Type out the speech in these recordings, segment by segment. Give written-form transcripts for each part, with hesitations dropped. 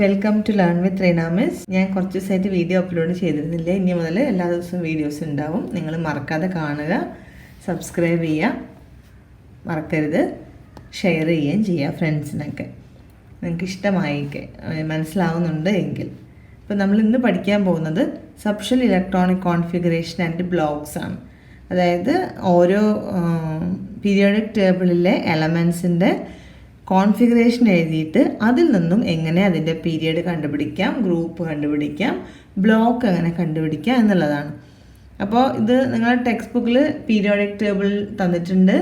Welcome to learn with Reena miss. ഞാൻ കുറച്ച് ദിവസമായിട്ട് വീഡിയോ അപ്ലോഡ് ചെയ്തിരുന്നില്ല. ഇനി മുതൽ എല്ലാ ദിവസവും വീഡിയോസ് ഉണ്ടാവും. നിങ്ങൾ മറക്കാതെ കാണുക, സബ്സ്ക്രൈബ് ചെയ്യുക, മറക്കരുത്, ഷെയർ ചെയ്യുകയും ചെയ്യുക ഫ്രണ്ട്സിനൊക്കെ. നിങ്ങൾക്ക് ഇഷ്ടമായിക്കെ മനസ്സിലാവുന്നുണ്ട് എങ്കിൽ. ഇപ്പോൾ നമ്മൾ ഇന്ന് പഠിക്കാൻ പോകുന്നത് subshell electronic configuration and blocks ആണ്. അതായത് ഓരോ പീരിയോഡിക് ടേബിളിലെ എലമെൻസിൻ്റെ കോൺഫിഗറേഷൻ എഴുതിയിട്ട് അതിൽ നിന്നും എങ്ങനെ അതിൻ്റെ പീരിയഡ് കണ്ടുപിടിക്കാം, ഗ്രൂപ്പ് കണ്ടുപിടിക്കാം, ബ്ലോക്ക് എങ്ങനെ കണ്ടുപിടിക്കാം എന്നുള്ളതാണ്. അപ്പോൾ ഇത് നിങ്ങളുടെ ടെക്സ്റ്റ് ബുക്കിൽ പീരിയോഡിക് ടേബിൾ തന്നിട്ടുണ്ട്.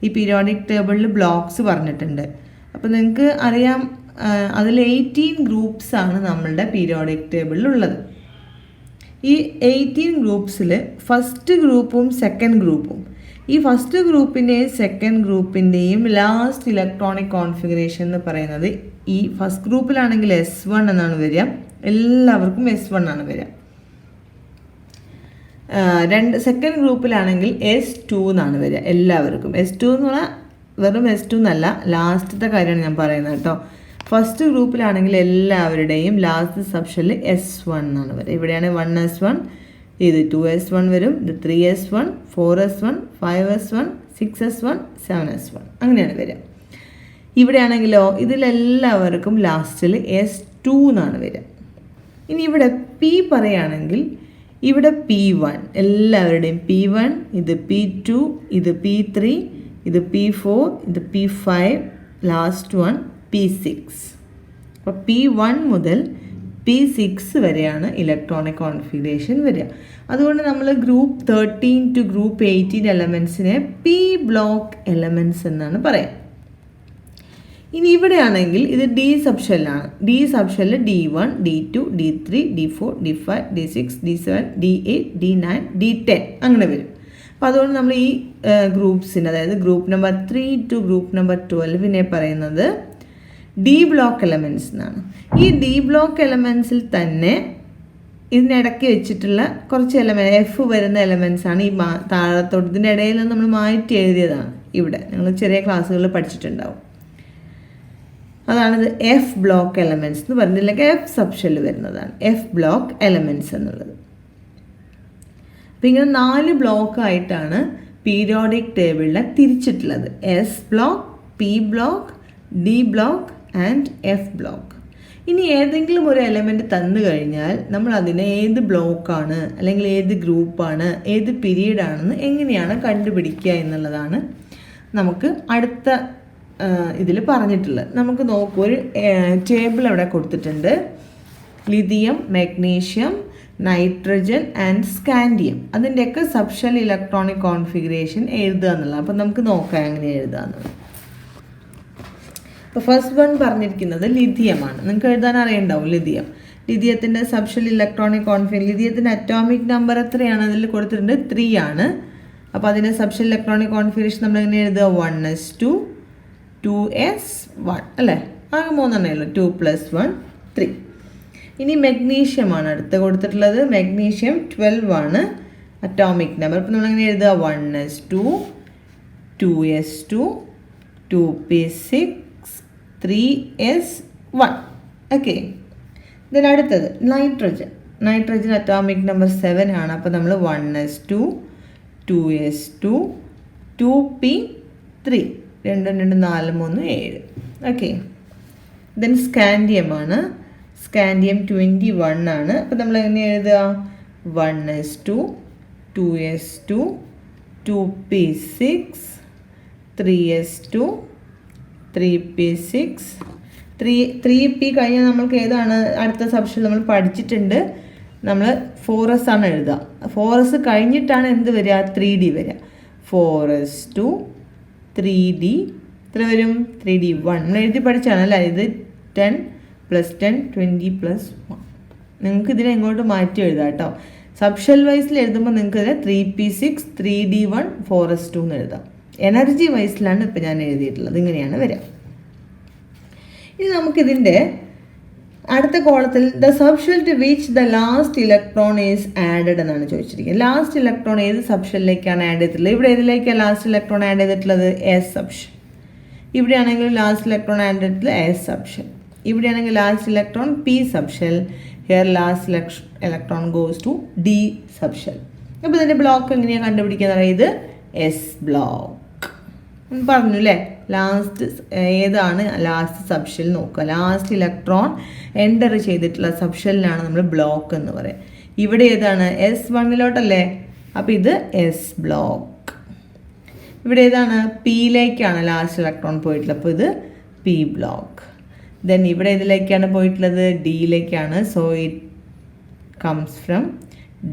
ഈ പീരിയോഡിക് ടേബിളിൽ ബ്ലോക്സ് പറഞ്ഞിട്ടുണ്ട്. അപ്പോൾ നിങ്ങൾക്ക് അറിയാം, അതിൽ 18 ഗ്രൂപ്പ്സ് ആണ് നമ്മളുടെ പീരിയോഡിക് ടേബിളിലുള്ളത്. ഈ 18 ഗ്രൂപ്പ്സിൽ ഫസ്റ്റ് ഗ്രൂപ്പും സെക്കൻഡ് ഗ്രൂപ്പും, ഈ ഫസ്റ്റ് ഗ്രൂപ്പിൻ്റെയും സെക്കൻഡ് ഗ്രൂപ്പിൻ്റെയും ലാസ്റ്റ് ഇലക്ട്രോണിക് കോൺഫിഗറേഷൻ എന്ന് പറയുന്നത്, ഈ ഫസ്റ്റ് ഗ്രൂപ്പിലാണെങ്കിൽ S1 എന്നാണ് വരിക, എല്ലാവർക്കും S1 ആണ് വരിക. സെക്കൻഡ് ഗ്രൂപ്പിലാണെങ്കിൽ S2 എന്നാണ് വരിക, എല്ലാവർക്കും. S2 എന്ന് പറഞ്ഞാൽ വെറും S2 എന്നല്ല, ലാസ്റ്റത്തെ കാര്യമാണ് ഞാൻ പറയുന്നത് കേട്ടോ. ഫസ്റ്റ് ഗ്രൂപ്പിലാണെങ്കിൽ എല്ലാവരുടെയും ലാസ്റ്റ് സബ്ഷനിൽ S1 എന്നാണ് വരിക. ഇവിടെയാണ് 1S1, ഇത് 2S1 വരും, ഇത് 3S1, 4S1, 5S1, 6S1, 7S1 അങ്ങനെയാണ് വരിക. ഇവിടെയാണെങ്കിലോ ഇതിലെല്ലാവർക്കും ലാസ്റ്റിൽ S2 എന്നാണ് വരിക. ഇനി ഇവിടെ P പറയുകയാണെങ്കിൽ ഇവിടെ P1, എല്ലാവരുടെയും P1, ഇത് P2, ഇത് P3, ഇത് P4, ഇത് P5, ലാസ്റ്റ് വൺ P6. അപ്പോൾ P1 മുതൽ P6 വരെയാണ് ഇലക്ട്രോണിക് കോൺഫിഗറേഷൻ വരിക. അതുകൊണ്ട് നമ്മൾ ഗ്രൂപ്പ് 13 ടു ഗ്രൂപ്പ് 18 എലമെൻസിനെ P ബ്ലോക്ക് എലമെൻറ്റ്സ് എന്നാണ് പറയുക. ഇനി ഇവിടെയാണെങ്കിൽ ഇത് D സബ്ഷെല്ലാണ്. D സബ്ഷെല്ലിൽ D1, D2, D3, D4, D5, D6, D7, D8, D9, D10 അങ്ങനെ വരും. അപ്പോൾ അതുകൊണ്ട് നമ്മൾ ഈ ഗ്രൂപ്പ്സിന്, അതായത് group number 3 to group number 12 പറയുന്നത് ഡി ബ്ലോക്ക് എലമെൻറ്റ്സ് എന്നാണ്. ഈ ഡി ബ്ലോക്ക് എലമെൻറ്റ്സിൽ തന്നെ ഇതിനിടയ്ക്ക് വെച്ചിട്ടുള്ള കുറച്ച് എഫ് വരുന്ന എലമെൻറ്റ്സ് ആണ് ഈ താഴത്തോട്ട്. ഇതിൻ്റെ ഇടയിൽ നമ്മൾ മാറ്റി എഴുതിയതാണ്. ഇവിടെ നിങ്ങൾ ചെറിയ ക്ലാസ്സുകളിൽ പഠിച്ചിട്ടുണ്ടാവും. അതാണിത് എഫ് ബ്ലോക്ക് എലമെൻറ്റ്സ് എന്ന് പറഞ്ഞില്ലെങ്കിൽ എഫ് സബ്ഷെല്ല് വരുന്നതാണ് എഫ് ബ്ലോക്ക് എലമെൻറ്റ്സ് എന്നുള്ളത്. അപ്പം ഇങ്ങനെ 4 ബ്ലോക്കായിട്ടാണ് പീരിയോഡിക് ടേബിളിനെ തിരിച്ചിട്ടുള്ളത്. S block, P block, D block and F block. ഇനി ഏതെങ്കിലും ഒരു എലമെൻറ്റ് തന്നു കഴിഞ്ഞാൽ നമ്മൾ അതിനെ ഏത് ബ്ലോക്കാണ് അല്ലെങ്കിൽ ഏത് ഗ്രൂപ്പാണ് ഏത് പീരീഡാണെന്ന് എങ്ങനെയാണ് കണ്ടുപിടിക്കുക എന്നുള്ളതാണ് നമുക്ക് അടുത്ത ഇതിൽ പറഞ്ഞിട്ടുള്ളത്. നമുക്ക് നോക്കൂ, ഒരു ടേബിൾ അവിടെ കൊടുത്തിട്ടുണ്ട്. Lithium, magnesium, nitrogen and scandium, അതിൻ്റെയൊക്കെ സബ്ഷെൽ ഇലക്ട്രോണിക് കോൺഫിഗറേഷൻ എഴുതുക എന്നുള്ളത്. അപ്പം നമുക്ക് നോക്കാം എങ്ങനെ എഴുതാമെന്നുള്ളത്. അപ്പോൾ ഫസ്റ്റ് വൺ പറഞ്ഞിരിക്കുന്നത് ലിഥിയമാണ്. നിങ്ങൾക്ക് എഴുതാൻ അറിയണ്ടാവും ലിഥിയം. ലിഥിയത്തിൻ്റെ സബ്ഷെൽ ഇലക്ട്രോണിക് കോൺഫിഗറേഷൻ, ലിഥിയത്തിൻ്റെ അറ്റോമിക് നമ്പർ എത്രയാണ് അതിൽ കൊടുത്തിട്ടുണ്ട്? 3 ആണ്. അപ്പോൾ അതിൻ്റെ സബ്ഷെൽ ഇലക്ട്രോണിക് കോൺഫിഗറേഷൻ നമ്മൾ എങ്ങനെ എഴുതുക? 1s2, 2s1 അല്ലേ? ആകെ 3 എണ്ണേ ഉള്ളൂ. 2 + 1 3. ഇനി മെഗ്നീഷ്യമാണ് അടുത്ത് കൊടുത്തിട്ടുള്ളത്. മെഗ്നീഷ്യം 12 ആണ് അറ്റോമിക് നമ്പർ. അപ്പോൾ നമ്മളെങ്ങനെ എഴുതുക? 1s2, 2s2, 2p6, 3s1. Okay. ഇതിന് അടുത്തത് നൈട്രജൻ. നൈട്രജൻ അറ്റോമിക് നമ്പർ 7 ആണ്. അപ്പോൾ നമ്മൾ 1s2, 2s2, 2p3, 2 2 4 3 7. Okay. Then scandium ആണ്. സ്കാൻഡിയം 21 ആണ്. അപ്പോൾ നമ്മൾ എങ്ങനെ എഴുതുക? 1s2, 2s2, 2p6, 3s2, 3p6, 3p കഴിഞ്ഞാൽ നമ്മൾക്ക് ഏതാണ് അടുത്ത സബ്ഷെൽ നമ്മൾ പഠിച്ചിട്ടുണ്ട്. നമ്മൾ 4s ആണ് എഴുതുക. 4s കഴിഞ്ഞിട്ടാണ് എന്ത് വരിക? 3d വരിക. 4s2, 3d എത്ര വരും? 3d1 നമ്മൾ എഴുതി പഠിച്ചാണ് അല്ലേ? ഇത് 10 + 10, 20 + 1. നിങ്ങൾക്ക് ഇതിനെ എങ്ങോട്ട് മാറ്റി എഴുതാം കേട്ടോ. സബ്ഷെൽ വൈസിൽ എഴുതുമ്പോൾ നിങ്ങൾക്ക് ഇതിനെ 3p6, 3d1, 4s2 എന്ന് എഴുതാം. എനർജി വൈസിലാണ് ഇപ്പോൾ ഞാൻ എഴുതിയിട്ടുള്ളത്. ഇങ്ങനെയാണ് വരിക. ഇനി നമുക്കിതിൻ്റെ അടുത്ത കോളത്തിൽ the subshell to which the last electron is added എന്നാണ് ചോദിച്ചിരിക്കുന്നത്. ലാസ്റ്റ് ഇലക്ട്രോൺ ഏത് സബ്ഷെല്ലിലേക്കാണ് ആഡ് ചെയ്തിട്ടുള്ളത്? ഇവിടെ ഏതിലേക്കാണ് ലാസ്റ്റ് ഇലക്ട്രോൺ ആഡ് ചെയ്തിട്ടുള്ളത്? S subshell. ഇവിടെയാണെങ്കിലും ലാസ്റ്റ് ഇലക്ട്രോൺ ആഡ് ചെയ്തിട്ടുള്ളത് എസ് സബ്ഷൻ. ഇവിടെയാണെങ്കിൽ last electron P subshell. Here last electron goes to D subshell. അപ്പോൾ ഇതിൻ്റെ ബ്ലോക്ക് എങ്ങനെയാണ് കണ്ടുപിടിക്കുക? ഇത് എസ് ബ്ലോക്ക് പറഞ്ഞു അല്ലേ. ലാസ്റ്റ് ഏതാണ് ലാസ്റ്റ് സബ്ഷെൽ നോക്കുക. ലാസ്റ്റ് ഇലക്ട്രോൺ എൻ്റർ ചെയ്തിട്ടുള്ള സബ്ഷെല്ലിനാണ് നമ്മൾ ബ്ലോക്ക് എന്ന് പറയുക. ഇവിടെ ഏതാണ്? S1 അപ്പോൾ ഇത് എസ് ബ്ലോക്ക്. ഇവിടെ ഏതാണ്? പിയിലേക്കാണ് ലാസ്റ്റ് ഇലക്ട്രോൺ പോയിട്ടുള്ളത്, അപ്പോൾ ഇത് പി ബ്ലോക്ക്. ദെൻ ഇവിടെ ഇതിലേക്കാണ് പോയിട്ടുള്ളത്? ഡിയിലേക്കാണ്. So it comes from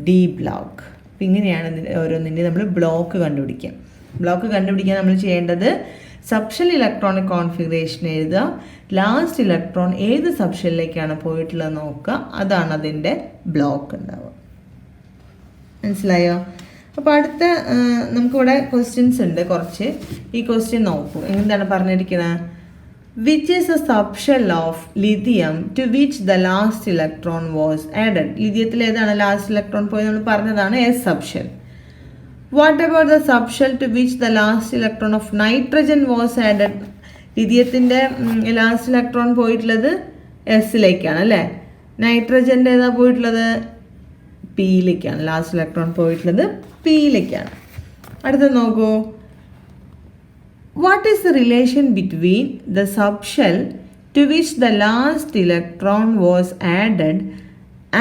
D block. അപ്പം ഇങ്ങനെയാണ് ഓരോന്നിൻ്റെ നമ്മൾ ബ്ലോക്ക് കണ്ടുപിടിക്കുക. ബ്ലോക്ക് കണ്ടുപിടിക്കാൻ നമ്മൾ ചെയ്യേണ്ടത് സബ്ഷെൽ ഇലക്ട്രോണിക് കോൺഫിഗറേഷൻ എഴുതുക. ലാസ്റ്റ് ഇലക്ട്രോൺ ഏത് സബ്ഷെല്ലിലേക്കാണ് പോയിട്ടുള്ളത് നോക്കുക. അതാണ് അതിൻ്റെ ബ്ലോക്ക് ഉണ്ടാവുക. മനസ്സിലായോ? അപ്പോൾ അടുത്ത നമുക്കിവിടെ ക്വസ്റ്റ്യൻസ് ഉണ്ട് കുറച്ച്. ഈ ക്വസ്റ്റ്യൻ നോക്കൂ. എന്താണ് പറഞ്ഞിരിക്കുന്നത്? Which is a subshell of lithium to which the last electron was added. ലിഥിയത്തിൽ ഏതാണ് ലാസ്റ്റ് ഇലക്ട്രോൺ പോയി നമ്മൾ പറഞ്ഞതാണ് S subshell. What about the subshell to which the last electron of nitrogen was added. ലിഥിയത്തിൻ്റെ last electron പോയിട്ടുള്ളത് എസിലേക്കാണ് അല്ലേ. നൈട്രജൻ്റെ ഏതാ പോയിട്ടുള്ളത്? പിയിലേക്കാണ്. ലാസ്റ്റ് ഇലക്ട്രോൺ പോയിട്ടുള്ളത് പിയിലേക്കാണ്. അടുത്ത നോക്കൂ. What is the relation between the subshell to which the last electron was added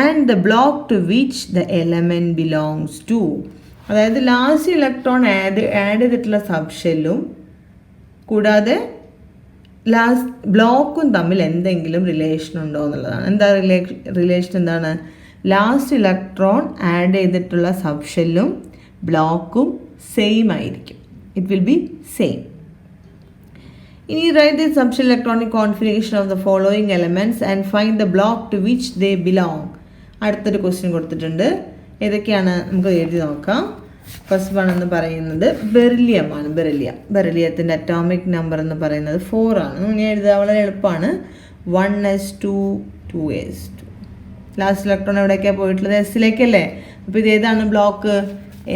and the block to which the element belongs to. അതായത് ലാസ്റ്റ് ഇലക്ട്രോൺ ആഡ് ചെയ്തിട്ടുള്ള സബ്ഷെല്ലും കൂടാതെ ലാസ്റ്റ് ബ്ലോക്കും തമ്മിൽ എന്തെങ്കിലും റിലേഷൻ ഉണ്ടോ എന്നുള്ളതാണ്. എന്താ റിലേഷൻ? എന്താണ്? ലാസ്റ്റ് ഇലക്ട്രോൺ ആഡ് ചെയ്തിട്ടുള്ള സബ്ഷെല്ലും ബ്ലോക്കും സെയിം ആയിരിക്കും. It will be same. ഇനി write the subshell electronic configuration of the following elements and find the block to which they belong. അടുത്തൊരു ക്വസ്റ്റ്യൻ കൊടുത്തിട്ടുണ്ട്. ഏതൊക്കെയാണ് നമുക്ക് എഴുതി നോക്കാം. ഫസ്റ്റ് വൺ എന്ന് പറയുന്നത് ബെറിലിയമാണ്. ബെറിലിയത്തിൻ്റെ അറ്റോമിക് നമ്പർ എന്ന് പറയുന്നത് 4 ആണ്. ഞാൻ എഴുതുക വളരെ എളുപ്പമാണ്. 1s2 2s2. ലാസ്റ്റ് ഇലക്ട്രോൺ എവിടേക്കാണ് പോയിട്ടുള്ളത്? എസിലേക്കല്ലേ. അപ്പോൾ ഇത് ഏതാണ് ബ്ലോക്ക്?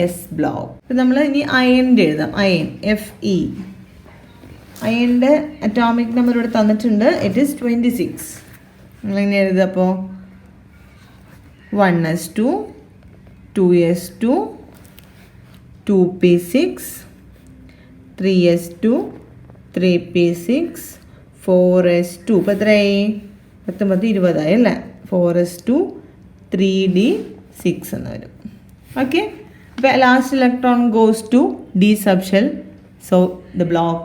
S block. ഇപ്പം നമ്മൾ ഇനി അയണിൻ്റെ എഴുതാം. Iron Fe. അയണിൻ്റെ അറ്റോമിക് നമ്പർ ഇവിടെ തന്നിട്ടുണ്ട്. It is 26. നമ്മളിങ്ങനെ എഴുതുക. അപ്പോൾ 1s2 2s2 2p6 3s2 3p6 4s2. ഇപ്പോൾ എത്രയായി? 19 20 അല്ലേ. 4s2 3d6 എന്ന് വരും. ഓക്കെ. അപ്പോൾ last electron goes to D subshell. So the block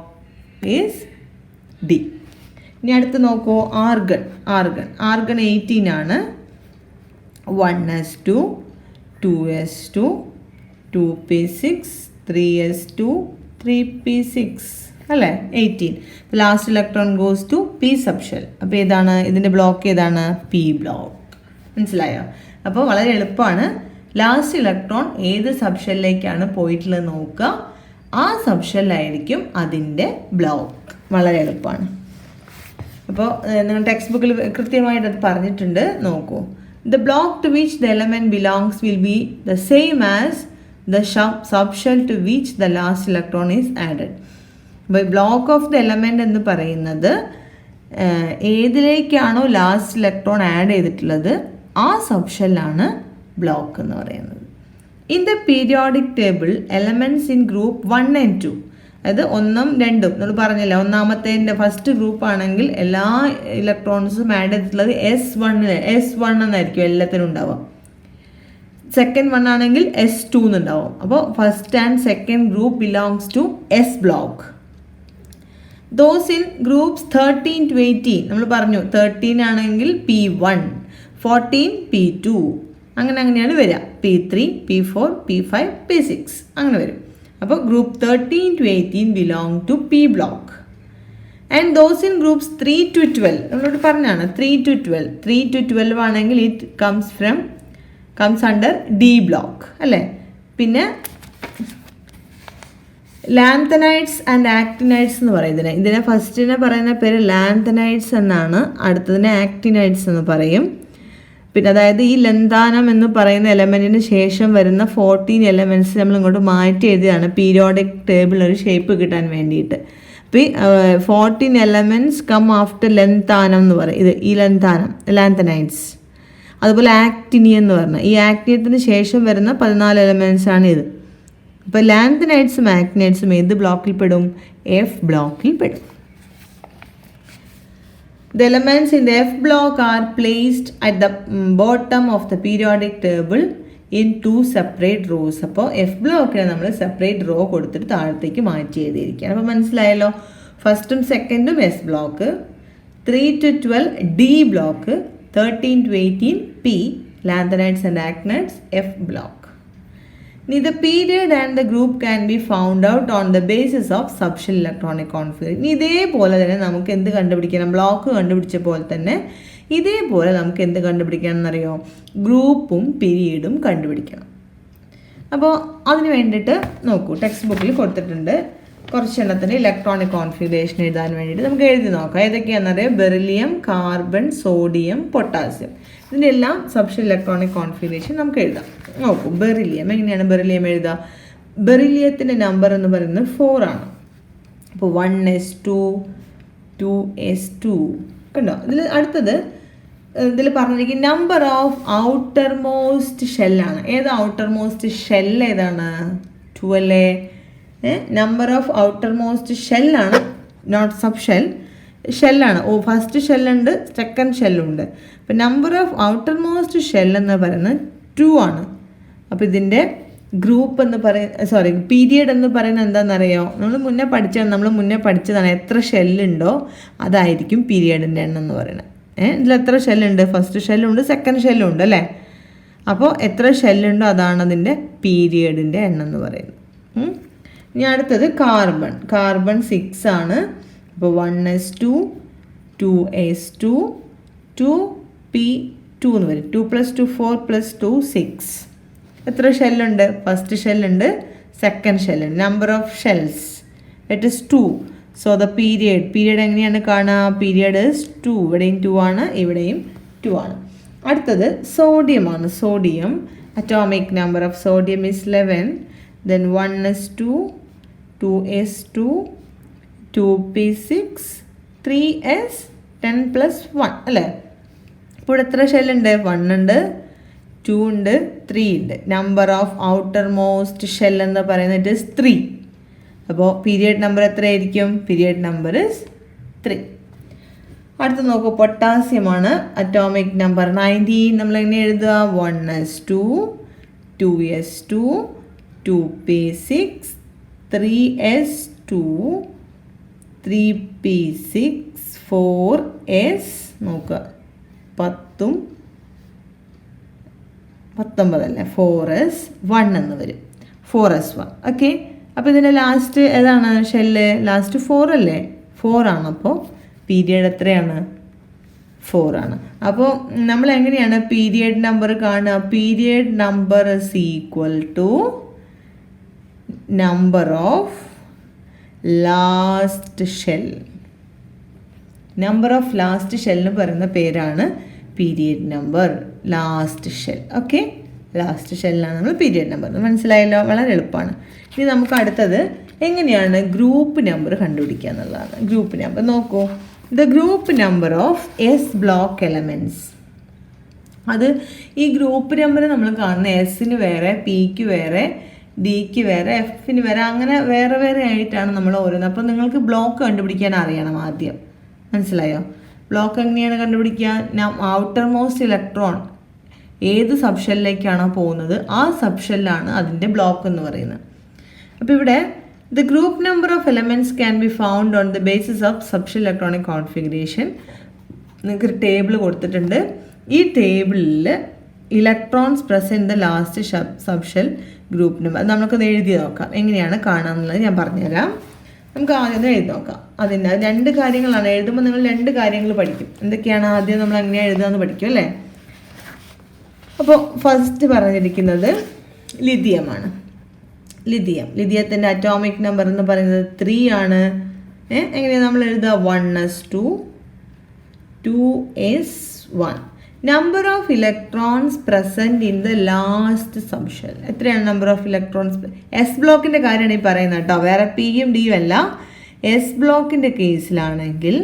is D. ഇനി അടുത്ത് നോക്കൂ. ആർഗൺ 18 ആണ്. 1s2 2s2 2p6 3s2 3p6 അല്ലേ. 18. Last electron goes to P subshell. അപ്പോൾ ഏതാണ് ഇതിൻ്റെ ബ്ലോക്ക്? ഏതാണ്? P block. മനസ്സിലായോ? അപ്പോൾ വളരെ എളുപ്പമാണ്. ലാസ്റ്റ് ഇലക്ട്രോൺ ഏത് സബ്ഷെല്ലിലേക്കാണ് പോയിട്ടുള്ളത് നോക്കുക. ആ സബ്ഷെല്ലായിരിക്കും അതിൻ്റെ ബ്ലോക്ക്. വളരെ എളുപ്പമാണ്. അപ്പോൾ നിങ്ങൾ ടെക്സ്റ്റ് ബുക്കിൽ കൃത്യമായിട്ട് അത് പറഞ്ഞിട്ടുണ്ട്. നോക്കൂ. The block to which the element belongs will be the same as the subshell to which the last electron is added. അപ്പോൾ ബ്ലോക്ക് ഓഫ് ദ എലമെൻ്റ് എന്ന് പറയുന്നത് ഏതിലേക്കാണോ ലാസ്റ്റ് ഇലക്ട്രോൺ ആഡ് ചെയ്തിട്ടുള്ളത് ആ സബ്ഷെല്ലാണ് ബ്ലോക്ക് എന്ന് പറയുന്നത്. In the periodic table elements in group 1 and 2, അതായത് 1 ഉം 2 ഉം നമ്മൾ പറഞ്ഞില്ല. ഒന്നാമത്തെ ഫസ്റ്റ് ഗ്രൂപ്പ് ആണെങ്കിൽ എല്ലാ ഇലക്ട്രോൺസും ആഡ് ചെയ്തിട്ടുള്ളത് S1 എന്നായിരിക്കും എല്ലാത്തിനും ഉണ്ടാവുക. സെക്കൻഡ് 1 ആണെങ്കിൽ S2 എന്നുണ്ടാവും. അപ്പോൾ first and second group belongs to S block. Those in groups 13 to 18 നമ്മൾ പറഞ്ഞു. 13 ആണെങ്കിൽ P1, 14 P2, അങ്ങനെയാണ് വരിക. P3 P4 P5 P6 അങ്ങനെ വരും. അപ്പോൾ group 13 to 18 belong to P block. And those in groups 3 to 12 നമ്മളോട് പറഞ്ഞാണ്. 3 to 12 ആണെങ്കിൽ it comes under D block അല്ലേ. പിന്നെ ലാന്തനൈഡ്സ് ആൻഡ് ആക്ടിനൈഡ്സ് എന്ന് പറയുന്നത്. ഇതിനെ ഫസ്റ്റിനെ പറയുന്ന പേര് ലാന്തനൈഡ്സ് എന്നാണ്, അടുത്തതിനെ ആക്ടിനൈഡ്സ് എന്ന് പറയും. പിന്നെ അതായത് ഈ ലന്താനം എന്ന് പറയുന്ന എലമെൻറ്റിന് ശേഷം വരുന്ന 14 എലമെൻറ്റ്സ് നമ്മൾ ഇങ്ങോട്ട് മാറ്റി എഴുതിയാണ് പീരിയോഡിക് ടേബിൾ ഒരു ഷേപ്പ് കിട്ടാൻ വേണ്ടിയിട്ട്. 14 എലമെൻറ്റ്സ് കം ആഫ്റ്റർ ലെന്താനം എന്ന് പറയും. ഈ ലാന്തനൈറ്റ്സ്. അതുപോലെ ആക്ടിനിയം എന്ന് പറഞ്ഞാൽ ഈ ആക്ടിനിയത്തിന് ശേഷം വരുന്ന 14 എലമെൻറ്റ്സ് ആണ് ഇത്. അപ്പോൾ ലാന്തനൈറ്റ്സും ആക്ടിനൈറ്റ്സും ഏത് ബ്ലോക്കിൽ പെടും? F ബ്ലോക്കിൽ പെടും. The elements in the F block are placed at the bottom of the periodic table in 2 separate rows. അപ്പോൾ F ബ്ലോക്കിനെ നമ്മൾ സെപ്പറേറ്റ് റോ കൊടുത്തിട്ട് താഴത്തേക്ക് മാറ്റി എഴുതിയിരിക്കുകയാണ്. അപ്പോൾ മനസ്സിലായല്ലോ. ഫസ്റ്റും സെക്കൻഡും S block, 3 to 12 D block, 13 to 18 P lanthanides and actinides F block. The period and the group can be found out on the basis of subshell electronic configuration. ഇതേപോലെ തന്നെ നമുക്ക് എന്ത് കണ്ടുപിടിക്കണം? ബ്ലോക്ക് കണ്ടുപിടിച്ച പോലെ തന്നെ ഇതേപോലെ നമുക്ക് എന്ത് കണ്ടുപിടിക്കണം എന്നറിയോ? ഗ്രൂപ്പും പീരീഡും കണ്ടുപിടിക്കണം. അപ്പോൾ അതിന് വേണ്ടിയിട്ട് നോക്കൂ, ടെക്സ്റ്റ് ബുക്കിൽ കൊടുത്തിട്ടുണ്ട് കുറച്ചെണ്ണത്തിന് ഇലക്ട്രോണിക് കോൺഫിഗറേഷൻ എഴുതാൻ വേണ്ടിയിട്ട്. നമുക്ക് എഴുതി നോക്കാം. ഏതൊക്കെയാണെന്നറിയാം? Beryllium, carbon, sodium, potassium. ഇതിൻ്റെ എല്ലാം സബ്ഷൽ ഇലക്ട്രോണിക് കോൺഫിഗറേഷൻ നമുക്ക് എഴുതാം. നോക്കൂ, ബെറിലിയം എങ്ങനെയാണ് ബെറിലിയം എഴുതുക? ബെറിലിയത്തിൻ്റെ നമ്പർ എന്ന് പറയുന്നത് 4 ആണ്. അപ്പോൾ 1s2 2s2 കണ്ടോ. അടുത്തത് ഇതിൽ പറഞ്ഞിരിക്കും നമ്പർ ഓഫ് ഔട്ടർ മോസ്റ്റ് ഷെല്ലാണ്. ഏത് ഔട്ടർ മോസ്റ്റ് ഷെൽ ഏതാണ്? 12. നമ്പർ ഓഫ് ഔട്ടർ മോസ്റ്റ് ഷെല്ലാണ്, നോട്ട് സബ് ഷെൽ, ഷെല്ലാണ്. ഫസ്റ്റ് ഷെല്ലുണ്ട്, സെക്കൻഡ് ഷെല്ലുണ്ട്. അപ്പം number of outermost shell എന്ന് പറയുന്നത് 2 ആണ്. അപ്പോൾ ഇതിൻ്റെ ഗ്രൂപ്പ് എന്ന് പീരിയഡ് എന്ന് പറയുന്നത് എന്താണെന്നറിയോ? നമ്മൾ മുന്നേ പഠിച്ചതാണ്. എത്ര ഷെല്ലുണ്ടോ അതായിരിക്കും പീരിയഡിൻ്റെ എണ്ണം എന്ന് പറയുന്നത്. ഇതിൽ എത്ര ഷെല്ലുണ്ട്? ഫസ്റ്റ് ഷെല്ലുണ്ട്, സെക്കൻഡ് ഷെല്ലുണ്ട് അല്ലേ? അപ്പോൾ എത്ര ഷെല്ലുണ്ടോ അതാണ് അതിൻ്റെ പീരിയഡിൻ്റെ എണ്ണം എന്ന് പറയുന്നത്. ഇനി അടുത്തത് കാർബൺ 6 ആണ്. അപ്പോൾ 1s2 2s2 2p2 എന്ന് വരും. 2 + 2 4 + 2 6. എത്ര ഷെല്ലുണ്ട്? ഫസ്റ്റ് ഷെല്ലുണ്ട്, സെക്കൻഡ് ഷെല്ലുണ്ട്. Number of shells it is 2. So the period എങ്ങനെയാണ് കാണുക? Period is 2. ഇവിടെയും 2 ആണ്, ഇവിടെയും 2 ആണ്. അടുത്തത് സോഡിയമാണ്. Sodium atomic number of sodium is 11. Then 1s2 2s2 2p6 3s 10 + 1 അല്ലേ? ഇപ്പോൾ എത്ര ഷെല്ലുണ്ട്? 1 ഉണ്ട്, 2 ഉണ്ട്, 3 ഉണ്ട്. Number of outermost shell എന്ന് പറയുന്നത് ഇറ്റ് ഇസ് 3. അപ്പോൾ പീരിയഡ് നമ്പർ എത്രയായിരിക്കും? Period number is 3. അടുത്ത് നോക്കൂ, പൊട്ടാസ്യമാണ്. Atomic number 19. നമ്മൾ എങ്ങനെ എഴുതുക? 1s2 2s2 2p6 3s2 3p6 4s നോക്കുക 10 19 അല്ലേ? 4s1 എന്ന് വരും. 4s1. ഓക്കെ. അപ്പോൾ ഇതിൻ്റെ ലാസ്റ്റ് ഏതാണ് ഷെല്ല്? ലാസ്റ്റ് 4 അല്ലേ? 4 ആണ്. അപ്പോൾ പീരിയഡ് എത്രയാണ്? 4 ആണ്. അപ്പോൾ നമ്മൾ എങ്ങനെയാണ് പീരിയഡ് നമ്പർ കാണുക? Period number is equal to number of last shell. Number of last ഷെല്ലിന് പറയുന്ന പേരാണ് period number, last shell. Okay, last ഷെല്ലാണ് നമ്മൾ പീരിയഡ് നമ്പർ. മനസ്സിലായല്ലോ? വളരെ എളുപ്പമാണ്. ഇനി നമുക്ക് അടുത്തത് എങ്ങനെയാണ് ഗ്രൂപ്പ് നമ്പർ കണ്ടുപിടിക്കുക എന്നുള്ളതാണ്. ഗ്രൂപ്പ് നമ്പർ നോക്കൂ. The group number of S block elements. അത് ഈ ഗ്രൂപ്പ് നമ്പർ നമ്മൾ കാണുന്ന എസിന് വേറെ, പിക്ക് വേറെ, ഡിക്ക് വേറെ, എഫിന് വേറെ, അങ്ങനെ വേറെ വേറെ ആയിട്ടാണ് നമ്മൾ ഓരോന്ന്. അപ്പോൾ നിങ്ങൾക്ക് ബ്ലോക്ക് കണ്ടുപിടിക്കാൻ അറിയണം ആദ്യം. മനസ്സിലായോ? ബ്ലോക്ക് എങ്ങനെയാണ് കണ്ടുപിടിക്കുക? ഔട്ടർ മോസ്റ്റ് ഇലക്ട്രോൺ ഏത് സബ്ഷെല്ലിലേക്കാണോ പോകുന്നത് ആ സബ്ഷെല്ലാണ് അതിൻ്റെ ബ്ലോക്ക് എന്ന് പറയുന്നത്. അപ്പോൾ ഇവിടെ the group number of elements can be found on the basis of subshell electronic configuration. നിങ്ങൾക്ക് ട്ടേബിൾ കൊടുത്തിട്ടുണ്ട്. ഈ ടേബിളിൽ electrons present the last subshell group number. നമുക്കത് എഴുതി നോക്കാം എങ്ങനെയാണ് കാണാമെന്നുള്ളത് ഞാൻ പറഞ്ഞുതരാം. നമുക്ക് ആദ്യം എഴുതി നോക്കാം. അതിൻ്റെ 2 കാര്യങ്ങളാണ്. എഴുതുമ്പോൾ നിങ്ങൾ 2 കാര്യങ്ങൾ പഠിക്കും. എന്തൊക്കെയാണ്? ആദ്യം നമ്മൾ എങ്ങനെയാണ് എഴുതുകയെന്ന് പഠിക്കും അല്ലേ? അപ്പോൾ ഫസ്റ്റ് പറഞ്ഞിരിക്കുന്നത് ലിഥിയമാണ്. ലിഥിയത്തിൻ്റെ അറ്റോമിക് നമ്പർ എന്ന് പറയുന്നത് 3 ആണ്. എങ്ങനെയാണ് നമ്മൾ എഴുതുക? 1s2 2s1. Number of electrons present in the last subshell. എത്രയാണ് നമ്പർ ഓഫ് ഇലക്ട്രോൺസ്? എസ് ബ്ലോക്കിൻ്റെ കാര്യമാണ് ഈ പറയുന്നത് കേട്ടോ, വേറെ പിയും ഡിയും അല്ല. എസ് ബ്ലോക്കിൻ്റെ കേസിലാണെങ്കിൽ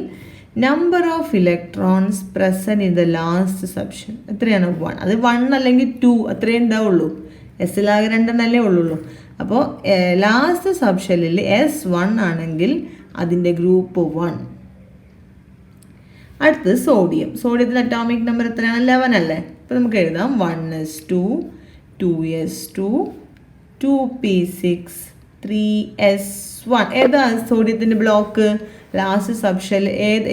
number of electrons present in the last subshell എത്രയാണ് 1. അത് 1 അല്ലെങ്കിൽ 2 അത്രയേ ഉണ്ടാവുള്ളൂ. എസ്സിലാകെ 2 ഉള്ളൂ. അപ്പോൾ ലാസ്റ്റ് സബ്ഷെല്ലിൽ S1 ആണെങ്കിൽ അതിൻ്റെ ഗ്രൂപ്പ് 1. അടുത്തത് സോഡിയത്തിൻ്റെ അറ്റോമിക് നമ്പർ എത്രയാണ്? 11 അല്ലേ. അപ്പോൾ നമുക്ക് എഴുതാം 1s2 2s2 2p6 3s1. ഏതാ സോഡിയത്തിൻ്റെ ബ്ലോക്ക്? ലാസ്റ്റ് സബ്ഷെൽ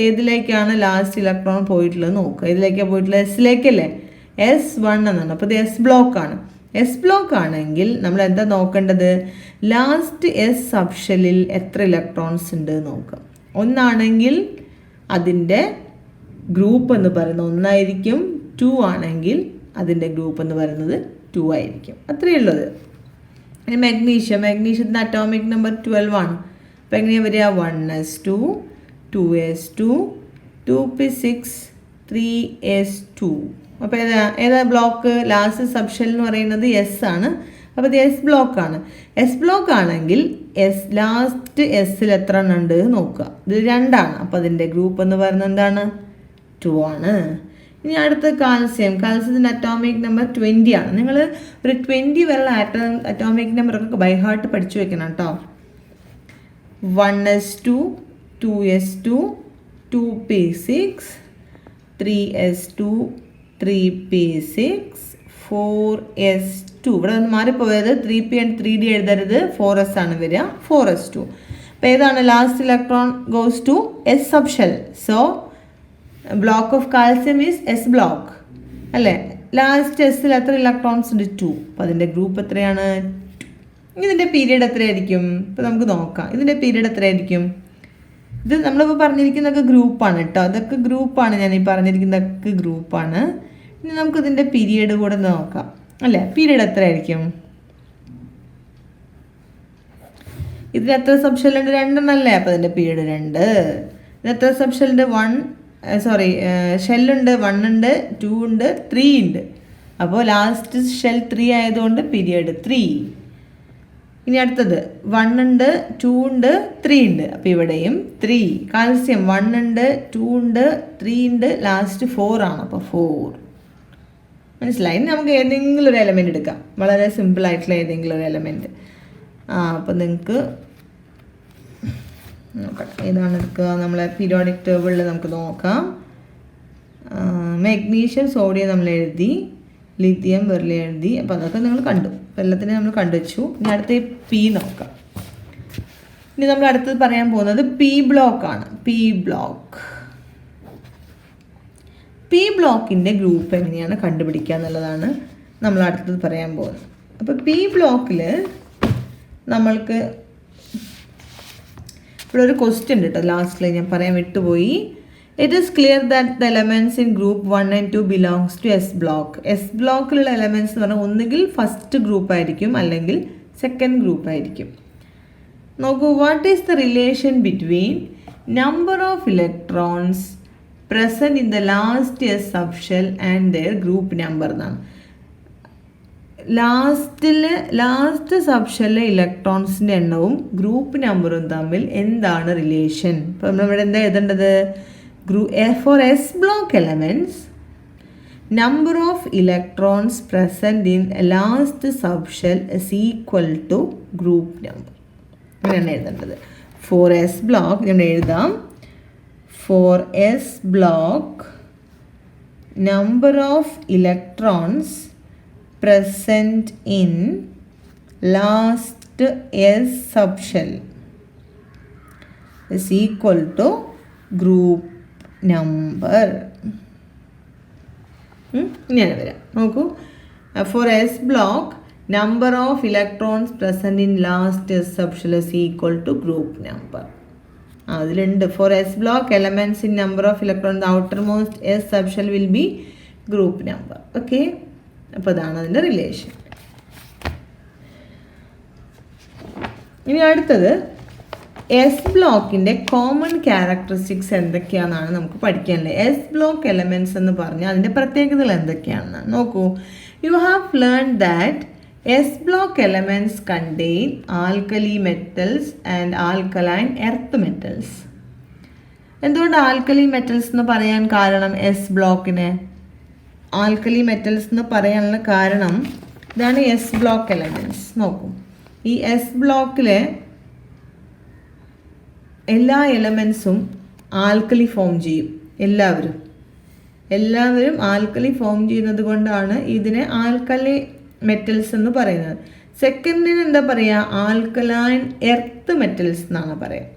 ഏതിലേക്കാണ് ലാസ്റ്റ് ഇലക്ട്രോൺ പോയിട്ടുള്ളത് നോക്കുക. ഏതിലേക്കാണ് പോയിട്ടുള്ളത്? എസ്സിലേക്കല്ലേ. S1 എന്നാണ്. അപ്പോൾ ഇത് എസ് ബ്ലോക്കാണ്. എസ് ബ്ലോക്ക് ആണെങ്കിൽ നമ്മൾ എന്താ നോക്കേണ്ടത്? ലാസ്റ്റ് എസ് സബ്ഷെല്ലിൽ എത്ര ഇലക്ട്രോൺസ് ഉണ്ട് നോക്കുക. 1 അതിൻ്റെ ഗ്രൂപ്പ് എന്ന് പറയുന്നത് 1 ആയിരിക്കും. 2 ആണെങ്കിൽ അതിൻ്റെ ഗ്രൂപ്പ് എന്ന് പറയുന്നത് 2 ആയിരിക്കും. അത്രയേ ഉള്ളത്. മാഗ്നീഷ്യത്തിൻ്റെ അറ്റോമിക് നമ്പർ 12 ആണ്. അപ്പോൾ എങ്ങനെയാണ് വരിക? 1s2 2s2 2p6 3s2. അപ്പോൾ ഏതാ ബ്ലോക്ക്? ലാസ്റ്റ് സബ്ഷെൽ എന്ന് പറയുന്നത് എസ് ആണ്. അപ്പോൾ ഇത് എസ് ബ്ലോക്കാണ്. എസ് ബ്ലോക്ക് ആണെങ്കിൽ ലാസ്റ്റ് എസ്സിൽ എത്ര എണ്ണം ഉണ്ട് നോക്കുക. ഇത് 2 ആണ്. അപ്പോൾ അതിൻ്റെ ഗ്രൂപ്പ് എന്ന് പറയുന്നത് എന്താണ്? 2 ആണ്. ഇനി അടുത്ത കാൽസ്യത്തിൻ്റെ അറ്റോമിക് നമ്പർ 20 ആണ്. നിങ്ങൾ ഒരു 20 വരെയുള്ള അറ്റോമിക് നമ്പറൊക്കെ ബൈ ഹാർട്ട് പഠിച്ചു വെക്കണം കേട്ടോ. 1s2 2s2 2p6 3s2 3p6 4s2. ഇവിടെ ഒന്ന് മാറിപ്പോയത് 3p ആൻഡ് 3d എഴുതരുത്. 4s ആണ് വരിക. 4s2. അപ്പോൾ ഏതാണ് last electron goes to S subshell. So block of calcium is S block അല്ലേ. ലാസ്റ്റ് എസ്സിൽ എത്ര ഇലക്ട്രോൺസ് ഉണ്ട്? 2. അപ്പോൾ അതിൻ്റെ ഗ്രൂപ്പ് എത്രയാണ്? 2. ഇതിൻ്റെ പീരീഡ് എത്രയായിരിക്കും? ഇപ്പോൾ നമുക്ക് നോക്കാം. ഇതിൻ്റെ പീരീഡ് എത്രയായിരിക്കും? ഇത് നമ്മളിപ്പോൾ പറഞ്ഞിരിക്കുന്നതൊക്കെ ഗ്രൂപ്പാണ് കേട്ടോ. അതൊക്കെ ഗ്രൂപ്പാണ്. ഞാൻ ഈ പറഞ്ഞിരിക്കുന്നതൊക്കെ ഗ്രൂപ്പാണ്. ഇനി നമുക്ക് ഇതിൻ്റെ പീരീഡ് കൂടെ നോക്കാം അല്ലേ. പീരീഡ് എത്രയായിരിക്കും? ഇതിന് എത്ര സബ്ഷെല്ലുണ്ട്? 2 അല്ലേ. അപ്പോൾ അതിൻ്റെ പീരീഡ് 2. ഇതിന് എത്ര സബ്ഷെല്ലുണ്ട്? ഷെല്ലുണ്ട് 1 ഉണ്ട് 2 ഉണ്ട് 3 ഉണ്ട്. അപ്പോൾ ലാസ്റ്റ് ഷെൽ 3 ആയതുകൊണ്ട് പീരീഡ് 3. ഇനി അടുത്തത് 1 ഉണ്ട് 2 ഉണ്ട് 3 ഉണ്ട്. അപ്പോൾ ഇവിടെയും 3. കാൽസ്യം 1 ഉണ്ട് 2 ഉണ്ട് 3 ഉണ്ട്. ലാസ്റ്റ് 4 ആണ്. അപ്പോൾ 4. മനസ്സിലായി. ഇനി നമുക്ക് ഏതെങ്കിലും ഒരു എലമെൻ്റ് എടുക്കാം. വളരെ സിമ്പിളായിട്ടുള്ള ഏതെങ്കിലും ഒരു എലമെൻറ്റ്. അപ്പോൾ നിങ്ങൾക്ക് നോക്കട്ടെ ഏതാണ് എടുക്കുക. നമ്മളെ പീരിയോഡിക് ടേബിളിൽ നമുക്ക് നോക്കാം. മാഗ്നീഷ്യം സോഡിയം നമ്മൾ എഴുതി, ലിഥിയം ബെറിലിയം എഴുതി. അപ്പോൾ അതൊക്കെ നിങ്ങൾ കണ്ടു. എല്ലാത്തിനും നമ്മൾ കണ്ടുവച്ചു. ഇനി അടുത്ത പി നോക്കാം. ഇനി നമ്മൾ അടുത്തത് പറയാൻ പോകുന്നത് പി ബ്ലോക്കാണ്. പി ബ്ലോക്കിൻ്റെ ഗ്രൂപ്പ് എങ്ങനെയാണ് കണ്ടുപിടിക്കുക എന്നുള്ളതാണ് നമ്മൾ അടുത്തത് പറയാൻ പോകുന്നത്. അപ്പോൾ പി ബ്ലോക്കിൽ നമ്മൾക്ക് ഇവിടെ ഒരു ക്വസ്റ്റ്യൻ ഉണ്ട് കേട്ടോ. ലാസ്റ്റിൽ ഞാൻ പറയാൻ വിട്ടുപോയി. It is clear that the elements in group 1 and 2 belongs to S block. S ബ്ലോക്കിലുള്ള എലമെൻറ്റ്സ് എന്ന് പറഞ്ഞാൽ ഒന്നുകിൽ ഫസ്റ്റ് ഗ്രൂപ്പ് ആയിരിക്കും അല്ലെങ്കിൽ സെക്കൻഡ് ഗ്രൂപ്പ് ആയിരിക്കും. നോക്കൂ, what is the relation between number of electrons present in the last S subshell and their group number എന്നാണ്. Last സബ്ഷെല്ലിലെ ഇലക്ട്രോൺസിൻ്റെ എണ്ണവും ഗ്രൂപ്പ് നമ്പറും തമ്മിൽ എന്താണ് റിലേഷൻ? ഇപ്പോൾ നമ്മളിവിടെ എന്താ എഴുതേണ്ടത്? For S block elements number of electrons present in last subshell is equal to group number. അങ്ങനെയാണ് എഴുതേണ്ടത്. ഫോർ എസ് ബ്ലോക്ക് ഞാൻ എഴുതാം. For S block number of electrons present in last S subshell is equal to group number. ഇങ്ങനെ വരാം. നോക്കൂ, for S block number of electrons present in last S subshell is equal to group number. അതിലുണ്ട് for S block elements in number of electrons the outermost S subshell will be group number. Okay, അപ്പോൾ അതാണ് അതിൻ്റെ relation. ഇനി അടുത്തത് S ബ്ലോക്കിൻ്റെ common characteristics എന്തൊക്കെയാണെന്നാണ് നമുക്ക് പഠിക്കാനുള്ളത്. S block elements എന്ന് പറഞ്ഞാൽ അതിൻ്റെ പ്രത്യേകതകൾ എന്തൊക്കെയാണെന്നാണ്. നോക്കൂ, you have learn that S block elements contain alkali metals and alkaline earth metals. എന്തുകൊണ്ട് ആൽക്കലി മെറ്റൽസ് എന്ന് പറയാൻ കാരണം, എസ് ബ്ലോക്കിന് ആൽക്കലി മെറ്റൽസ് എന്ന് പറയാനുള്ള കാരണം ഇതാണ്. എസ് ബ്ലോക്ക് എലമെൻറ്റ്സ് നോക്കും, ഈ എസ് ബ്ലോക്കിലെ എല്ലാ എലമെൻസും ആൽക്കലി ഫോം ചെയ്യും. എല്ലാവരും ആൽക്കലി ഫോം ചെയ്യുന്നത് കൊണ്ടാണ് ഇതിനെ ആൽക്കലി മെറ്റൽസ് എന്ന് പറയുന്നത്. സെക്കൻഡിന് എന്താ പറയുക, ആൽക്കലൈൻ എർത്ത് മെറ്റൽസ് എന്നാണ് പറയുക.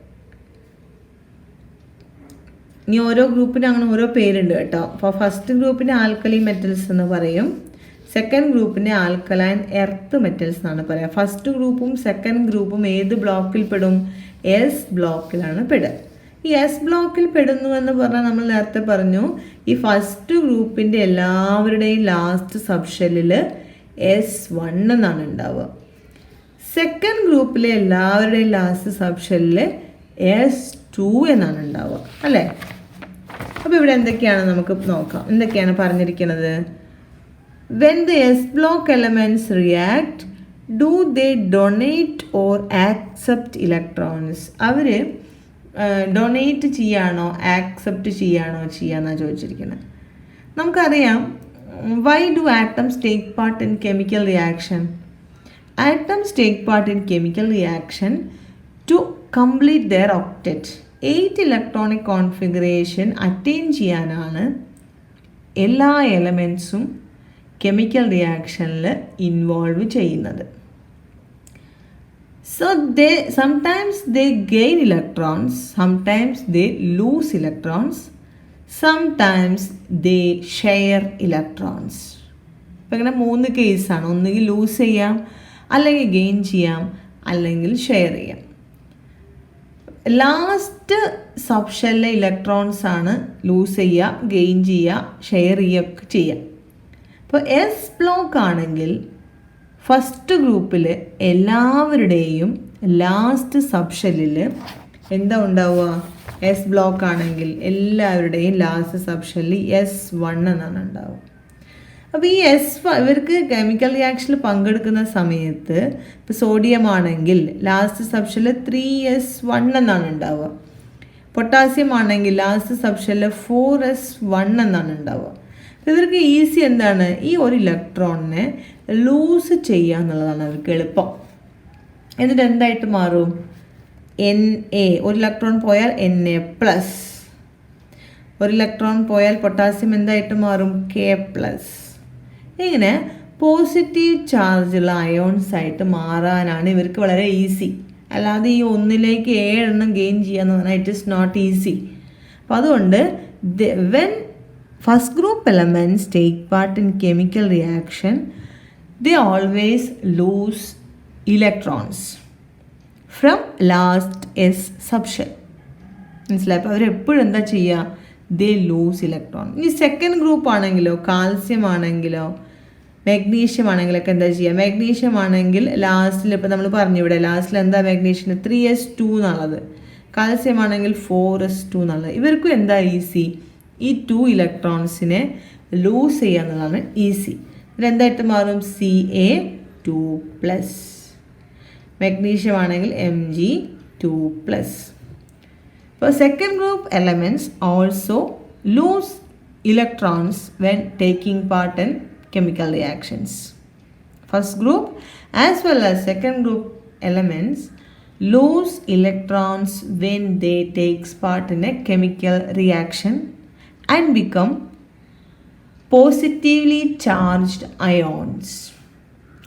ഇനി ഓരോ ഗ്രൂപ്പിന് അങ്ങനെ ഓരോ പേരുണ്ട് കേട്ടോ. അപ്പോൾ ഫസ്റ്റ് ഗ്രൂപ്പിന് ആൽക്കലി മെറ്റൽസ് എന്ന് പറയും, സെക്കൻഡ് ഗ്രൂപ്പിന് ആൽക്കലൈൻ എർത്ത് മെറ്റൽസ് എന്നാണ് പറയുക. ഫസ്റ്റ് ഗ്രൂപ്പും സെക്കൻഡ് ഗ്രൂപ്പും ഏത് ബ്ലോക്കിൽ പെടും, എസ് ബ്ലോക്കിലാണ് പെടുക. ഈ എസ് ബ്ലോക്കിൽ പെടുന്നു എന്ന് പറഞ്ഞാൽ നമ്മൾ നേരത്തെ പറഞ്ഞു, ഈ ഫസ്റ്റ് ഗ്രൂപ്പിൻ്റെ എല്ലാവരുടെയും ലാസ്റ്റ് സബ്ഷെല്ലിൽ S1 എന്നാണ് ഉണ്ടാവുക. സെക്കൻഡ് ഗ്രൂപ്പിലെ എല്ലാവരുടെയും ലാസ്റ്റ് സബ്ഷെല്ലിൽ S2 എന്നാണ് ഉണ്ടാവുക, അല്ലേ? അപ്പോൾ ഇവിടെ എന്തൊക്കെയാണ് നമുക്ക് നോക്കാം, എന്തൊക്കെയാണ് പറഞ്ഞിരിക്കുന്നത്. When the S block elements react, do they donate or accept electrons? അവർ ഡൊണേറ്റ് ചെയ്യാണോ ആക്സെപ്റ്റ് ചെയ്യാണോ ചെയ്യാന്നാണ് ചോദിച്ചിരിക്കുന്നത്. നമുക്കറിയാം, why do atoms take part in chemical reaction? Atoms take part in chemical reaction to complete their octet. 8 electronic configuration attain ചെയ്യാനാണ് എല്ലാ എലമെൻസും chemical റിയാക്ഷനിൽ involve ചെയ്യുന്നത്. So sometimes they gain electrons, sometimes they lose electrons, sometimes they share electrons. അപ്പോൾ ഇങ്ങനെ 3 കേസാണ്. ഒന്നുകിൽ loose ചെയ്യാം, അല്ലെങ്കിൽ gain ചെയ്യാം, അല്ലെങ്കിൽ ഷെയർ ചെയ്യാം. ലാസ്റ്റ് സബ്ഷെല്ലിലെ ഇലക്ട്രോൺസ് ആണ് ലൂസ് ചെയ്യുക, ഗെയിൻ ചെയ്യുക, ഷെയർ ചെയ്യുകയൊക്കെ ചെയ്യുക. അപ്പോൾ എസ് ബ്ലോക്ക് ആണെങ്കിൽ ഫസ്റ്റ് ഗ്രൂപ്പിൽ എല്ലാവരുടെയും ലാസ്റ്റ് സബ്ഷെല്ലിൽ എന്താ ഉണ്ടാവുക, എസ് ബ്ലോക്ക് ആണെങ്കിൽ എല്ലാവരുടെയും ലാസ്റ്റ് സബ്ഷെല്ലിൽ S1 എന്നാണ് ഉണ്ടാവുക. അപ്പോൾ ഈ ഇവർക്ക് കെമിക്കൽ റിയാക്ഷനിൽ പങ്കെടുക്കുന്ന സമയത്ത് ഇപ്പോൾ സോഡിയം ആണെങ്കിൽ ലാസ്റ്റ് സബ്ഷെല്ലിൽ 3S1 എന്നാണ് ഉണ്ടാവുക. പൊട്ടാസ്യം ആണെങ്കിൽ ലാസ്റ്റ് സബ്ഷെല്ലിൽ 4S1 എന്നാണ് ഉണ്ടാവുക. ഇവർക്ക് ഈസി എന്താണ്, ഈ ഒരു ഇലക്ട്രോണിനെ ലൂസ് ചെയ്യുക എന്നുള്ളതാണ് അവർക്ക് എളുപ്പം. എന്നിട്ട് എന്തായിട്ട് മാറും, Na. ഒരു ഇലക്ട്രോൺ പോയാൽ Na+. ഒരു ഇലക്ട്രോൺ പോയാൽ പൊട്ടാസ്യം എന്തായിട്ട് മാറും, K+. ഇങ്ങനെ പോസിറ്റീവ് ചാർജുള്ള അയോൺസ് ആയിട്ട് മാറാനാണ് ഇവർക്ക് വളരെ ഈസി. അല്ലാതെ ഈ 1ലേക്ക് 7 എണ്ണം ഗെയിൻ ചെയ്യാന്ന് പറഞ്ഞാൽ ഇറ്റ് ഇസ് നോട്ട് ഈസി. അപ്പോൾ അതുകൊണ്ട് when first group elements take part in chemical reaction, they always lose electrons from last S subshell. മനസ്സിലായി? അപ്പോൾ അവരെപ്പോഴും എന്താ ചെയ്യുക, they lose electron. ഇനി സെക്കൻഡ് ഗ്രൂപ്പ് ആണെങ്കിലോ, കാൽസ്യം ആണെങ്കിലോ, മാഗ്നീഷ്യം ആണെങ്കിലൊക്കെ എന്താ ചെയ്യുക, മാഗ്നീഷ്യം ആണെങ്കിൽ ലാസ്റ്റിൽ ഇപ്പോൾ നമ്മൾ പറഞ്ഞു ഇവിടെ ലാസ്റ്റിൽ എന്താ മാഗ്നീഷ്യത്തിന് 3S2 എന്നുള്ളത്, കാൽസ്യം ആണെങ്കിൽ 4S2 എന്നുള്ളത്. ഇവർക്കും എന്താ ഈസി, ഈ 2 ഇലക്ട്രോൺസിനെ ലൂസ് ചെയ്യുക എന്നുള്ളതാണ് ഈസി. ഇതിലെന്തായിട്ട് മാറും, Ca2+. മാഗ്നീഷ്യം ആണെങ്കിൽ Mg2+. അപ്പോൾ second group elements also lose electrons when taking part in chemical reactions. First group as well as second group elements lose electrons when they takes part in a chemical reaction and become positively charged ions.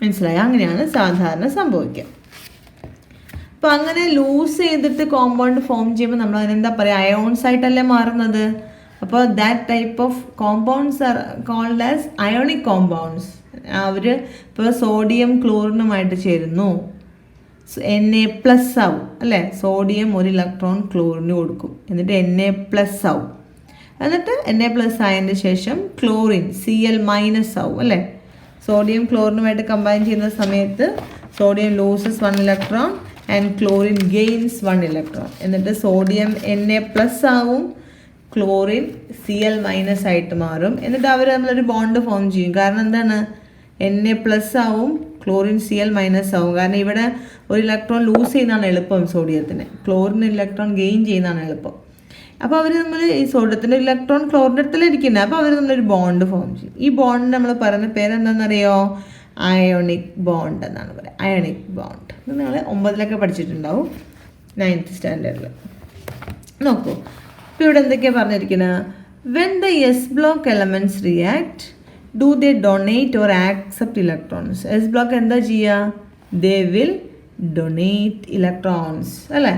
മനസ്സിലായി? അങ്ങനെയാണ് സാധാരണ സംഭവിക്കുക. അപ്പോൾ അങ്ങനെ loose ചെയ്തിട്ട് compound form ചെയ്യുമ്പോൾ നമ്മൾ അതിനെന്താ പറയുക, അയോൺസ് ആയിട്ടല്ലേ മാറുന്നത്. അപ്പോൾ that type of compounds are called as ionic compounds. അവർ ഇപ്പോൾ സോഡിയം ക്ലോറിനുമായിട്ട് ചേരുന്നു, Na+ ആവും അല്ലേ. സോഡിയം ഒരു ഇലക്ട്രോൺ ക്ലോറിന് കൊടുക്കും, എന്നിട്ട് Na+ ആവും. എന്നിട്ട് Na+ ആയതിൻ്റെ ശേഷം ക്ലോറിൻ Cl- ആവും അല്ലേ. സോഡിയം ക്ലോറിനുമായിട്ട് കമ്പൈൻ ചെയ്യുന്ന സമയത്ത് sodium loses 1 electron and chlorine gains 1 electron. എന്നിട്ട് സോഡിയം Na+ ആവും, ക്ലോറിൻ Cl- ആയിട്ട് മാറും. എന്നിട്ട് അവർ തമ്മിലൊരു ബോണ്ട് ഫോം ചെയ്യും. കാരണം എന്താണ്, Na+ ആവും, ക്ലോറിൻ Cl മൈനസ് ആവും. കാരണം ഇവിടെ ഒരു ഇലക്ട്രോൺ ലൂസ് ചെയ്യുന്നതാണ് എളുപ്പം സോഡിയത്തിന്, ക്ലോറിൻ ഇലക്ട്രോൺ ഗെയിൻ ചെയ്യുന്നതാണ് എളുപ്പം. അപ്പോൾ അവർ നമ്മൾ ഈ സോഡിയത്തിൻ്റെ ഇലക്ട്രോൺ ക്ലോറിൻ്റെ അടുത്തലിരിക്കുന്നത്, അപ്പോൾ അവർ നമ്മളൊരു ബോണ്ട് ഫോം ചെയ്യും. ഈ ബോണ്ട് നമ്മൾ പറയുന്ന പേരെന്താണെന്നറിയോ? അയോണിക് ബോണ്ട് എന്നാണ് പറയുക. അയോണിക് ബോണ്ട് നിങ്ങൾ 9ലൊക്കെ പഠിച്ചിട്ടുണ്ടാവും, 9th സ്റ്റാൻഡേർഡിൽ. നോക്കൂ, ഇപ്പോൾ ഇവിടെ എന്തൊക്കെയാണ് പറഞ്ഞിരിക്കുന്നത്? When the S block elements react do they donate or accept electrons? S block എന്താ ചെയ്യുക? ദേ വിൽ ഡൊണേറ്റ് ഇലക്ട്രോൺസ് അല്ലേ?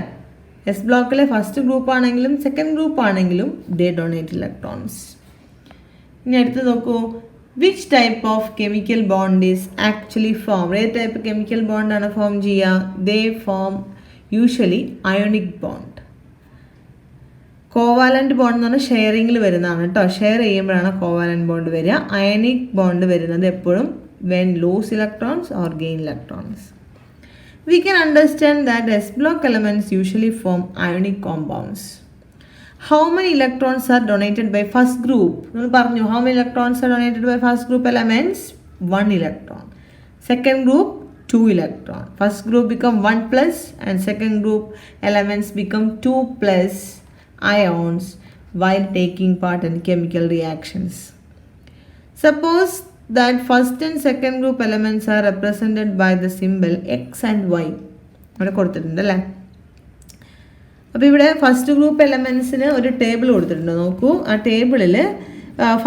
എസ് ബ്ലോക്കിലെ ഫസ്റ്റ് ഗ്രൂപ്പ് ആണെങ്കിലും സെക്കൻഡ് ഗ്രൂപ്പ് ആണെങ്കിലും ദേ ഡൊണേറ്റ് ഇലക്ട്രോൺസ്. ഇനി അടുത്ത് നോക്കൂ, which type of chemical bond is actually form? ഏത് ടൈപ്പ് കെമിക്കൽ ബോണ്ടാണ് ഫോം ചെയ്യുക? ദേ form usually ionic bond. Covalent bond എന്ന് പറഞ്ഞാൽ ഷെയറിങ്ങിൽ വരുന്നതാണ് കേട്ടോ. ഷെയർ ചെയ്യുമ്പോഴാണ് കോവാലൻ്റ് ബോണ്ട് വരിക. അയണിക് ബോണ്ട് വരുന്നത് എപ്പോഴും when lose electrons or gain electrons. We can understand that S block elements usually form ionic compounds. How many electrons are donated by first group? നമ്മൾ പറഞ്ഞു, how many electrons are donated by first group elements? 1 electron. Second group 2 electron. First group become 1 plus and second group elements become 2 plus ions while taking part in chemical reactions. Suppose that first and second group elements are represented by the symbol X and Y. ഇവിടെ കൊടുത്തിട്ടുണ്ട് അല്ലേ? അപ്പോൾ ഇവിടെ first group എലമെൻസിന് ഒരു table കൊടുത്തിട്ടുണ്ട്. നോക്കൂ, ആ ടേബിളിൽ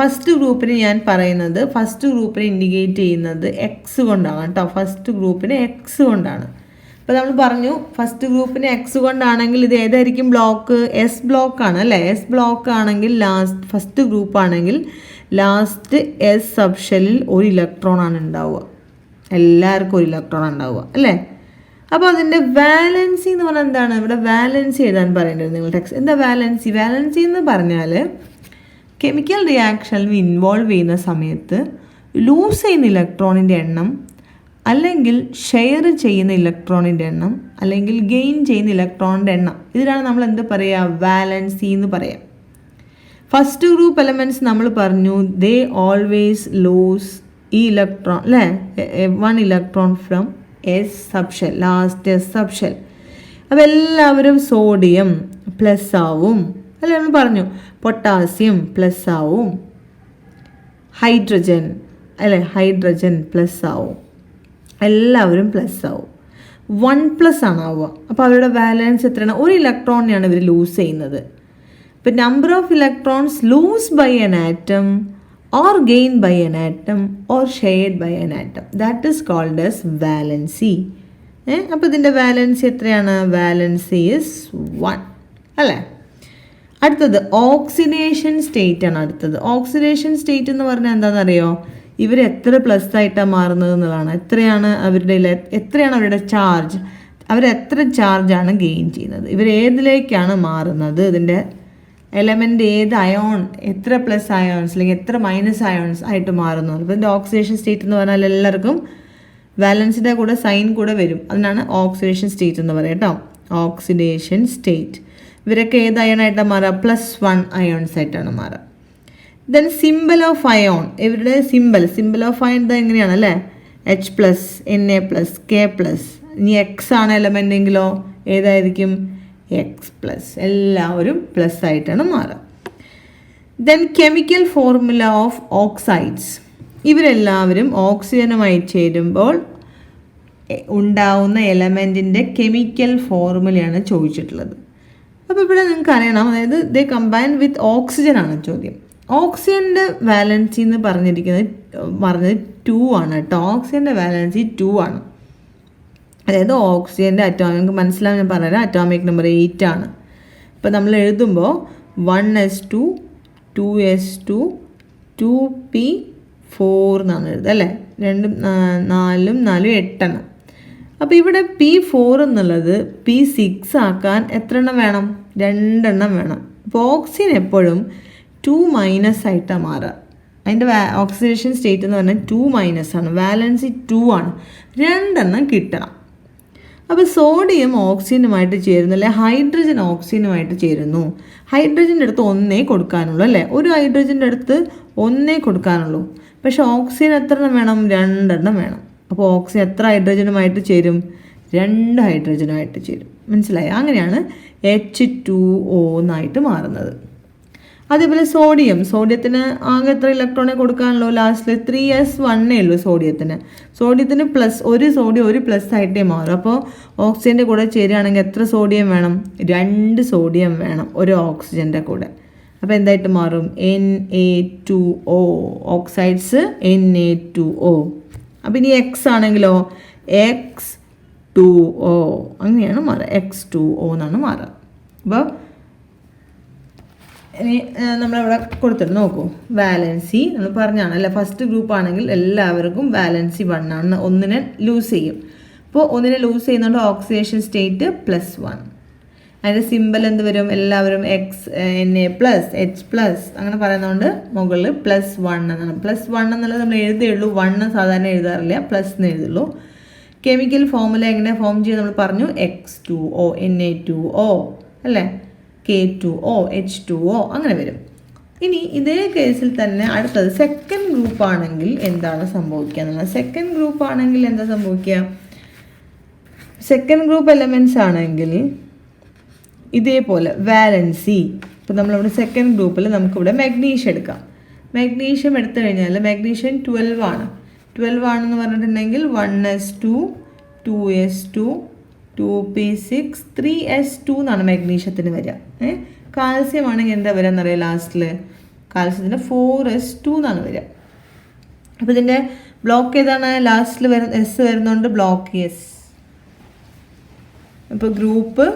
ഫസ്റ്റ് ഗ്രൂപ്പിന് ഞാൻ പറയുന്നത്, ഫസ്റ്റ് ഗ്രൂപ്പിനെ ഇൻഡിക്കേറ്റ് ചെയ്യുന്നത് എക്സ് കൊണ്ടാണ് കേട്ടോ. ഫസ്റ്റ് ഗ്രൂപ്പിന് എക്സ് കൊണ്ടാണ്. അപ്പോൾ നമ്മൾ പറഞ്ഞു ഫസ്റ്റ് ഗ്രൂപ്പിന് എക്സ് കൊണ്ടാണെങ്കിൽ ഇത് ഏതായിരിക്കും ബ്ലോക്ക്? എസ് ബ്ലോക്കാണ് അല്ലേ? എസ് ബ്ലോക്ക് ആണെങ്കിൽ ലാസ്റ്റ് ഫസ്റ്റ് ഗ്രൂപ്പ് ആണെങ്കിൽ ലാസ്റ്റ് എസ് സബ്ഷെല്ലിൽ ഒരു ഇലക്ട്രോൺ ആണ് ഉണ്ടാവുക. എല്ലാവർക്കും ഒരു ഇലക്ട്രോൺ ഉണ്ടാവുക അല്ലേ? അപ്പോൾ അതിൻ്റെ വാലൻസി എന്ന് പറഞ്ഞാൽ എന്താണ്? ഇവിടെ വാലൻസി എഴുതാൻ പറയേണ്ടത് നിങ്ങൾ ടെക്സ്റ്റ്. എന്താ വാലൻസി? വാലൻസി എന്ന് പറഞ്ഞാൽ കെമിക്കൽ റിയാക്ഷനിൽ ഇൻവോൾവ് ചെയ്യുന്ന സമയത്ത് ലൂസ് ചെയ്യുന്ന ഇലക്ട്രോണിൻ്റെ എണ്ണം, അല്ലെങ്കിൽ ഷെയർ ചെയ്യുന്ന ഇലക്ട്രോണിൻ്റെ എണ്ണം, അല്ലെങ്കിൽ ഗെയിൻ ചെയ്യുന്ന ഇലക്ട്രോണിൻ്റെ എണ്ണം, ഇതിനാണ് നമ്മൾ എന്ത് പറയുക? വാലൻസി എന്ന് പറയാം. ഫസ്റ്റ് ഗ്രൂപ്പ് എലമെൻറ്റ്സ് നമ്മൾ പറഞ്ഞു ദേ ഓൾവേസ് ലൂസ് ഈ ഇലക്ട്രോൺ അല്ലേ, 1 electron from S subshell, last S subshell. അപ്പോൾ എല്ലാവരും സോഡിയം പ്ലസ് ആവും അല്ലേ? നമ്മൾ പറഞ്ഞു പൊട്ടാസ്യം പ്ലസ് ആവും, ഹൈഡ്രജൻ അല്ലേ, ഹൈഡ്രജൻ പ്ലസ് ആവും, എല്ലാവരും പ്ലസ് ആവും. 1 പ്ലസ് ആണ് ആവുക. അപ്പോൾ അവരുടെ ബാലൻസ് എത്രയാണ്? ഒരു ഇലക്ട്രോണിനെയാണ് ഇവർ ലൂസ് ചെയ്യുന്നത്. ഇപ്പോൾ number of electrons lose by an atom or gain by an atom or shared by an atom, that is called as valency. അപ്പോൾ ഇതിൻ്റെ വാലൻസി എത്രയാണ്? വാലൻസി ഈസ് 1 അല്ലേ? അടുത്തത് ഓക്സിഡേഷൻ സ്റ്റേറ്റ് ആണ്. അടുത്തത് ഓക്സിഡേഷൻ സ്റ്റേറ്റ് എന്ന് പറഞ്ഞാൽ എന്താണെന്നറിയോ? ഇവർ എത്ര പ്ലസ് ആയിട്ടാണ് മാറുന്നത് എന്നുള്ളതാണ്. എത്രയാണ് അവരുടെ ചാർജ്, അവരെത്ര ചാർജാണ് ഗെയിൻ ചെയ്യുന്നത്, ഇവർ ഏതിലേക്കാണ് മാറുന്നത്, ഇതിൻ്റെ എലമെൻ്റ് ഏത് അയോൺ, എത്ര പ്ലസ് അയോൺസ് അല്ലെങ്കിൽ എത്ര മൈനസ് അയോൺസ് ആയിട്ട് മാറുന്നു. അപ്പോൾ ഇതിൻ്റെ ഓക്സിഡേഷൻ സ്റ്റേറ്റ് എന്ന് പറഞ്ഞാൽ എല്ലാവർക്കും വാലൻസിൻ്റെ കൂടെ സൈൻ കൂടെ വരും. അതിനാണ് ഓക്സിഡേഷൻ സ്റ്റേറ്റ് എന്ന് പറയുക കേട്ടോ. ഓക്സിഡേഷൻ സ്റ്റേറ്റ് ഇവരൊക്കെ ഏത് അയോണായിട്ടാണ് മാറുക? +1 അയോൺസ് ആയിട്ടാണ് മാറുക. ദെൻ സിമ്പിൾ ഓഫ് അയോൺ, ഇവരുടെ സിമ്പിൾ ഓഫ് അയോൺ ഇത് എങ്ങനെയാണ് അല്ലേ? H+, Na+, K+. ഇനി എക്സ് ആണ് എലമെൻ്റ് എങ്കിലോ ഏതായിരിക്കും? X+. എല്ലാവരും പ്ലസ് ആയിട്ടാണ് മാറുക. Then chemical formula of oxides, ഇവരെല്ലാവരും ഓക്സിജനുമായി ചേരുമ്പോൾ ഉണ്ടാവുന്ന എലമെൻറ്റിൻ്റെ കെമിക്കൽ ഫോർമുലയാണ് ചോദിച്ചിട്ടുള്ളത്. അപ്പോൾ ഇവിടെ നിങ്ങൾക്ക് അറിയണം, അതായത് ദേ കമ്പൈൻ വിത്ത് ഓക്സിജൻ ആണ് ചോദ്യം. ഓക്സിജൻ്റെ വാലൻസി എന്ന് പറഞ്ഞത് 2 ആണ് കേട്ടോ. ഓക്സിജൻ്റെ വാലൻസി 2 ആണ്. അതായത് ഓക്സിജൻ്റെ അറ്റോമിക് മനസ്സിലാവും, ഞാൻ പറഞ്ഞുതരാം. അറ്റോമിക് നമ്പർ 8 ആണ്. ഇപ്പോൾ നമ്മൾ എഴുതുമ്പോൾ 1s2 2s2 2p4 എന്നാണ് എഴുതുക അല്ലേ? 2 4 4 8 എണ്ണം. അപ്പോൾ ഇവിടെ P4 എന്നുള്ളത് P6 ആക്കാൻ എത്ര എണ്ണം വേണം? 2 എണ്ണം വേണം. അപ്പോൾ ഓക്സിജൻ എപ്പോഴും 2- ആയിട്ടാണ് മാറുക. അതിൻ്റെ ഓക്സിഡേഷൻ സ്റ്റേറ്റ് എന്ന് പറഞ്ഞാൽ 2- ആണ്, വാലൻസി 2 ആണ്. 2 എണ്ണം കിട്ടണം. അപ്പോൾ സോഡിയം ഓക്സിജനുമായിട്ട് ചേരുന്നു അല്ലെ, ഹൈഡ്രജൻ ഓക്സിജനുമായിട്ട് ചേരുന്നു. ഹൈഡ്രജൻ്റെ അടുത്ത് 1 കൊടുക്കാനുള്ളൂ അല്ലേ? ഒരു ഹൈഡ്രജൻ്റെ അടുത്ത് 1 കൊടുക്കാനുള്ളൂ. പക്ഷെ ഓക്സിജൻ എത്ര എണ്ണം വേണം? 2 എണ്ണം വേണം. അപ്പോൾ ഓക്സിജൻ എത്ര ഹൈഡ്രജനുമായിട്ട് ചേരും? 2 ഹൈഡ്രജനുമായിട്ട് ചേരും. മനസ്സിലായി? അങ്ങനെയാണ് H2O എന്നായിട്ട് മാറുന്നത്. അതേപോലെ സോഡിയത്തിന് ആകെ എത്ര ഇലക്ട്രോണെ കൊടുക്കാനുള്ളൂ? ലാസ്റ്റിൽ 3s1 ഉള്ളൂ സോഡിയത്തിന് പ്ലസ് ഒരു സോഡിയം ഒരു പ്ലസ് ആയിട്ടേ മാറും. അപ്പോൾ ഓക്സിജൻ്റെ കൂടെ ചേരുകയാണെങ്കിൽ എത്ര സോഡിയം വേണം? 2 സോഡിയം വേണം ഒരു ഓക്സിജൻ്റെ കൂടെ. അപ്പോൾ എന്തായിട്ട് മാറും? Na2O, oxides Na2O. അപ്പോൾ ഇനി എക്സ് ആണെങ്കിലോ X2O, അങ്ങനെയാണ് മാറുക. X2O എന്നാണ് മാറുക. അപ്പോൾ ഇനി നമ്മളിവിടെ കൊടുത്തിട്ട് നോക്കൂ, വാലൻസി നമ്മൾ പറഞ്ഞാണ് അല്ലേ, ഫസ്റ്റ് ഗ്രൂപ്പ് ആണെങ്കിൽ എല്ലാവർക്കും വാലൻസി 1 ആണ്, ഒന്നിനെ ലൂസ് ചെയ്യും. അപ്പോൾ ഒന്നിനെ ലൂസ് ചെയ്യുന്നതുകൊണ്ട് ഓക്സിഡേഷൻ സ്റ്റേറ്റ് +1. അതിൻ്റെ സിമ്പിൾ എന്ത് വരും? എല്ലാവരും Na+H+ അങ്ങനെ പറയുന്നതുകൊണ്ട് മുകളിൽ +1 എന്നാണ്. +1 എന്നുള്ളത് നമ്മൾ എഴുതിയുള്ളൂ, 1 സാധാരണ എഴുതാറില്ല, പ്ലസ് എന്ന് എഴുതുള്ളൂ. കെമിക്കൽ ഫോമുല എങ്ങനെ ഫോം ചെയ്യുക നമ്മൾ പറഞ്ഞു? X2O, Na2O അല്ലേ, K2O, H2O അങ്ങനെ വരും. ഇനി ഇതേ കേസിൽ തന്നെ അടുത്തത് സെക്കൻഡ് ഗ്രൂപ്പ് ആണെങ്കിൽ എന്താണ് സംഭവിക്കുക എന്നുള്ളത്. സെക്കൻഡ് ഗ്രൂപ്പ് ആണെങ്കിൽ എന്താ സംഭവിക്കുക? സെക്കൻഡ് ഗ്രൂപ്പ് എലമെൻറ്റ്സ് ആണെങ്കിൽ ഇതേപോലെ വാലൻസി, ഇപ്പോൾ നമ്മളിവിടെ സെക്കൻഡ് ഗ്രൂപ്പിൽ നമുക്കിവിടെ മാഗ്നീഷ്യം എടുക്കാം. മാഗ്നീഷ്യം എടുത്തു കഴിഞ്ഞാൽ മാഗ്നീഷ്യം 12 ആണ്. 12 ആണെന്ന് പറഞ്ഞിട്ടുണ്ടെങ്കിൽ 1s2, 2s2, 2p6, 3s2 എന്നാണ് മാഗ്നീഷ്യത്തിന് വരിക. കാൽസ്യം ആണെങ്കിൽ എന്താ വരിക എന്നറിയാം? ലാസ്റ്റിൽ കാൽസ്യത്തിന് 4s2 എന്നാണ് വരിക. അപ്പോൾ ഇതിൻ്റെ ബ്ലോക്ക് ഏതാണ്? ലാസ്റ്റിൽ എസ് വരുന്നതുകൊണ്ട് ബ്ലോക്ക് എസ്. ഇപ്പോൾ ഗ്രൂപ്പ്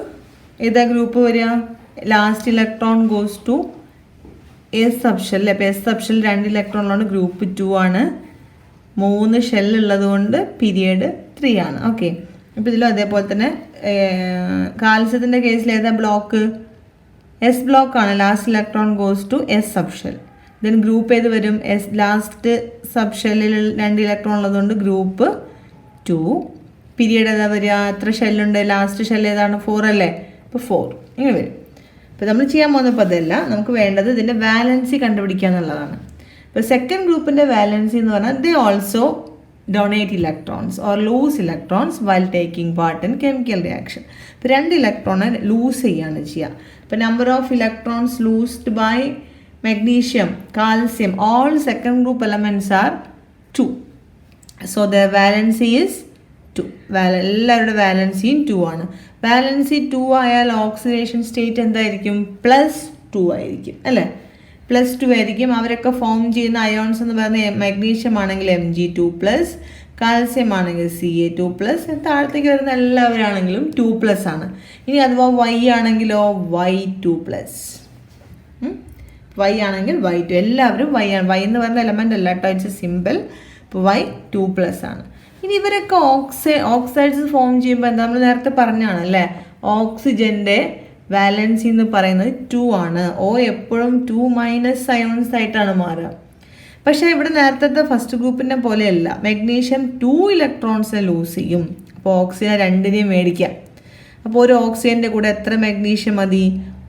ഏതാ ഗ്രൂപ്പ് വരിക? Last electron goes to S subshell. അപ്പോൾ എസ് സബ്ഷെൽ 2 ഇലക്ട്രോണിലാണ്, ഗ്രൂപ്പ് 2 ആണ്. 3 ഷെൽ ഉള്ളത് കൊണ്ട് പീരിയഡ് 3 ആണ്. ഓക്കെ, അപ്പോൾ ഇതിലും അതേപോലെ തന്നെ കാൽസ്യത്തിൻ്റെ കേസിൽ ഏതാ ബ്ലോക്ക്? എസ് ബ്ലോക്കാണ്. Last electron goes to S subshell. Then group ഏത് വരും? എസ് ലാസ്റ്റ് സബ്ഷെല്ലിൽ 2 ഇലക്ട്രോൺ ഉള്ളതുകൊണ്ട് ഗ്രൂപ്പ് 2. പീരിയഡ് ഏതാ വരിക? എത്ര ഷെല്ലുണ്ട്? ലാസ്റ്റ് ഷെൽ ഏതാണ്? 4 അല്ലേ? അപ്പോൾ 4 ഇങ്ങനെ വരും. അപ്പോൾ നമ്മൾ ചെയ്യാൻ പോകുന്നപ്പോൾ അതല്ല, നമുക്ക് വേണ്ടത് ഇതിൻ്റെ വാലൻസി കണ്ടുപിടിക്കുക എന്നുള്ളതാണ്. ഇപ്പോൾ സെക്കൻഡ് ഗ്രൂപ്പിൻ്റെ വാലൻസി എന്ന് പറഞ്ഞാൽ they also donate electrons or lose electrons while taking part in chemical reaction. ഇപ്പോൾ 2 ഇലക്ട്രോണെ ലൂസ് ചെയ്യാണ് ചെയ്യുക. ഇപ്പോൾ number of electrons lost by magnesium, calcium, all second group elements are 2. So their valency is 2. എല്ലാവരുടെ വാലൻസിയും 2 ആണ്. Valency 2 ആയാൽ oxidation state എന്തായിരിക്കും? +2 ആയിരിക്കും അല്ലേ? +2 ആയിരിക്കും. അവരൊക്കെ ഫോം ചെയ്യുന്ന അയോൺസ് എന്ന് പറയുന്നത് മാഗ്നീഷ്യം ആണെങ്കിൽ Mg2+, കാൽസ്യം ആണെങ്കിൽ Ca2+, താഴത്തേക്ക് വരുന്ന എല്ലാവരാണെങ്കിലും 2+ ആണ്. ഇനി അഥവാ Y ആണെങ്കിലോ Y2+. Y ആണെങ്കിൽ Y2, എല്ലാവരും Y ആണ്. Y എന്ന് പറയുന്ന എലമെൻ്റ് അല്ല കേട്ടോ, ഇറ്റ്സ് എ സിമ്പിൾ. ഇപ്പോൾ Y2+ ആണ്. ഇനി ഇവരൊക്കെ ഓക്സൈഡ്സ് ഫോം ചെയ്യുമ്പോൾ എന്താ നമ്മൾ നേരത്തെ പറഞ്ഞാണ് അല്ലേ, ഓക്സിജൻ്റെ വാലൻസി എന്ന് പറയുന്നത് 2 ആണ്. O എപ്പോഴും 2- അയോൺസ് ആയിട്ടാണ് മാറുക. പക്ഷേ ഇവിടെ നേരത്തെ ഫസ്റ്റ് ഗ്രൂപ്പിൻ്റെ പോലെയല്ല, മാഗ്നീഷ്യം 2 ഇലക്ട്രോൺസിനെ ലൂസ് ചെയ്യും. അപ്പോൾ ഓക്സിജൻ 2നെയും മേടിക്കാം. അപ്പോൾ ഒരു ഓക്സിജൻ്റെ കൂടെ എത്ര മാഗ്നീഷ്യം മതി?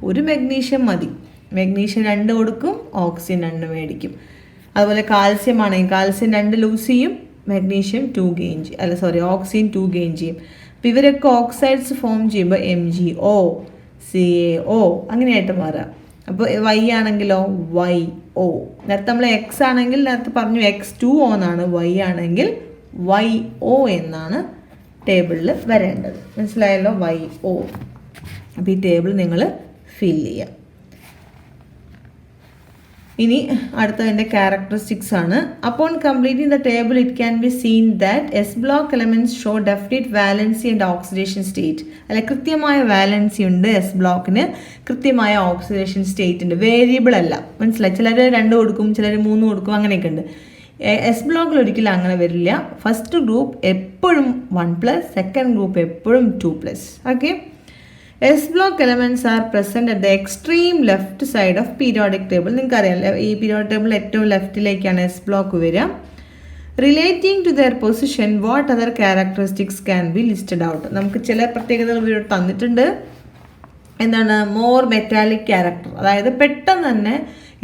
1 മാഗ്നീഷ്യം മതി. മാഗ്നീഷ്യം 2 കൊടുക്കും, ഓക്സിജൻ 2 മേടിക്കും. അതുപോലെ കാൽസ്യം ആണെങ്കിൽ കാൽസ്യം 2 ലൂസ് ചെയ്യും, മാഗ്നീഷ്യം 2 ഗെയിൻ ചെയ്യും, ഓക്സിജൻ 2 ഗെയിൻ ചെയ്യും. അപ്പോൾ ഇവരൊക്കെ ഓക്സൈഡ്സ് ഫോം ചെയ്യുമ്പോൾ MgO, CaO അങ്ങനെയായിട്ട് മാറുക. അപ്പോൾ Y ആണെങ്കിലോ YO. നേരത്തെ നമ്മൾ X ആണെങ്കിൽ നേരത്തെ പറഞ്ഞു X2O എന്നാണ്, Y ആണെങ്കിൽ YO എന്നാണ് ടേബിളിൽ വരേണ്ടത്. മനസ്സിലായല്ലോ? YO. അപ്പോൾ ഈ ടേബിൾ നിങ്ങൾ ഫിൽ ചെയ്യുക. ഇനി അടുത്തതിൻ്റെ ക്യാരക്ടറിസ്റ്റിക്സ് ആണ്. Upon completing the table it can be seen that S block elements show definite valency and oxidation state. അല്ലെ, കൃത്യമായ വാലൻസി ഉണ്ട് എസ് ബ്ലോക്കിന്, കൃത്യമായ ഓക്സിഡേഷൻ സ്റ്റേറ്റ് ഉണ്ട്. വേരിയബിൾ അല്ല. മനസ്സിലായി? ചിലർ 2 കൊടുക്കും, ചിലർ 3 കൊടുക്കും, അങ്ങനെയൊക്കെ ഉണ്ട്. എസ് ബ്ലോക്കിൽ ഒരിക്കലും അങ്ങനെ വരില്ല. ഫസ്റ്റ് ഗ്രൂപ്പ് എപ്പോഴും 1+, സെക്കൻഡ് ഗ്രൂപ്പ് എപ്പോഴും 2+. Okay, S block elements are present at the extreme left side of periodic table. നിങ്ങൾക്കറിയാം ഈ പീരിയോഡിക് ടേബിൾ ഏറ്റവും ലെഫ്റ്റിലേക്കാണ് എസ് ബ്ലോക്ക് വരിക. Relating to their position what other characteristics can be listed out. നമുക്ക് ചില പ്രത്യേകതകൾ ഇവരോട് തന്നിട്ടുണ്ട്. എന്താണ്? മോർ മെറ്റാലിക് ക്യാരക്ടർ, അതായത് പെട്ടെന്ന് തന്നെ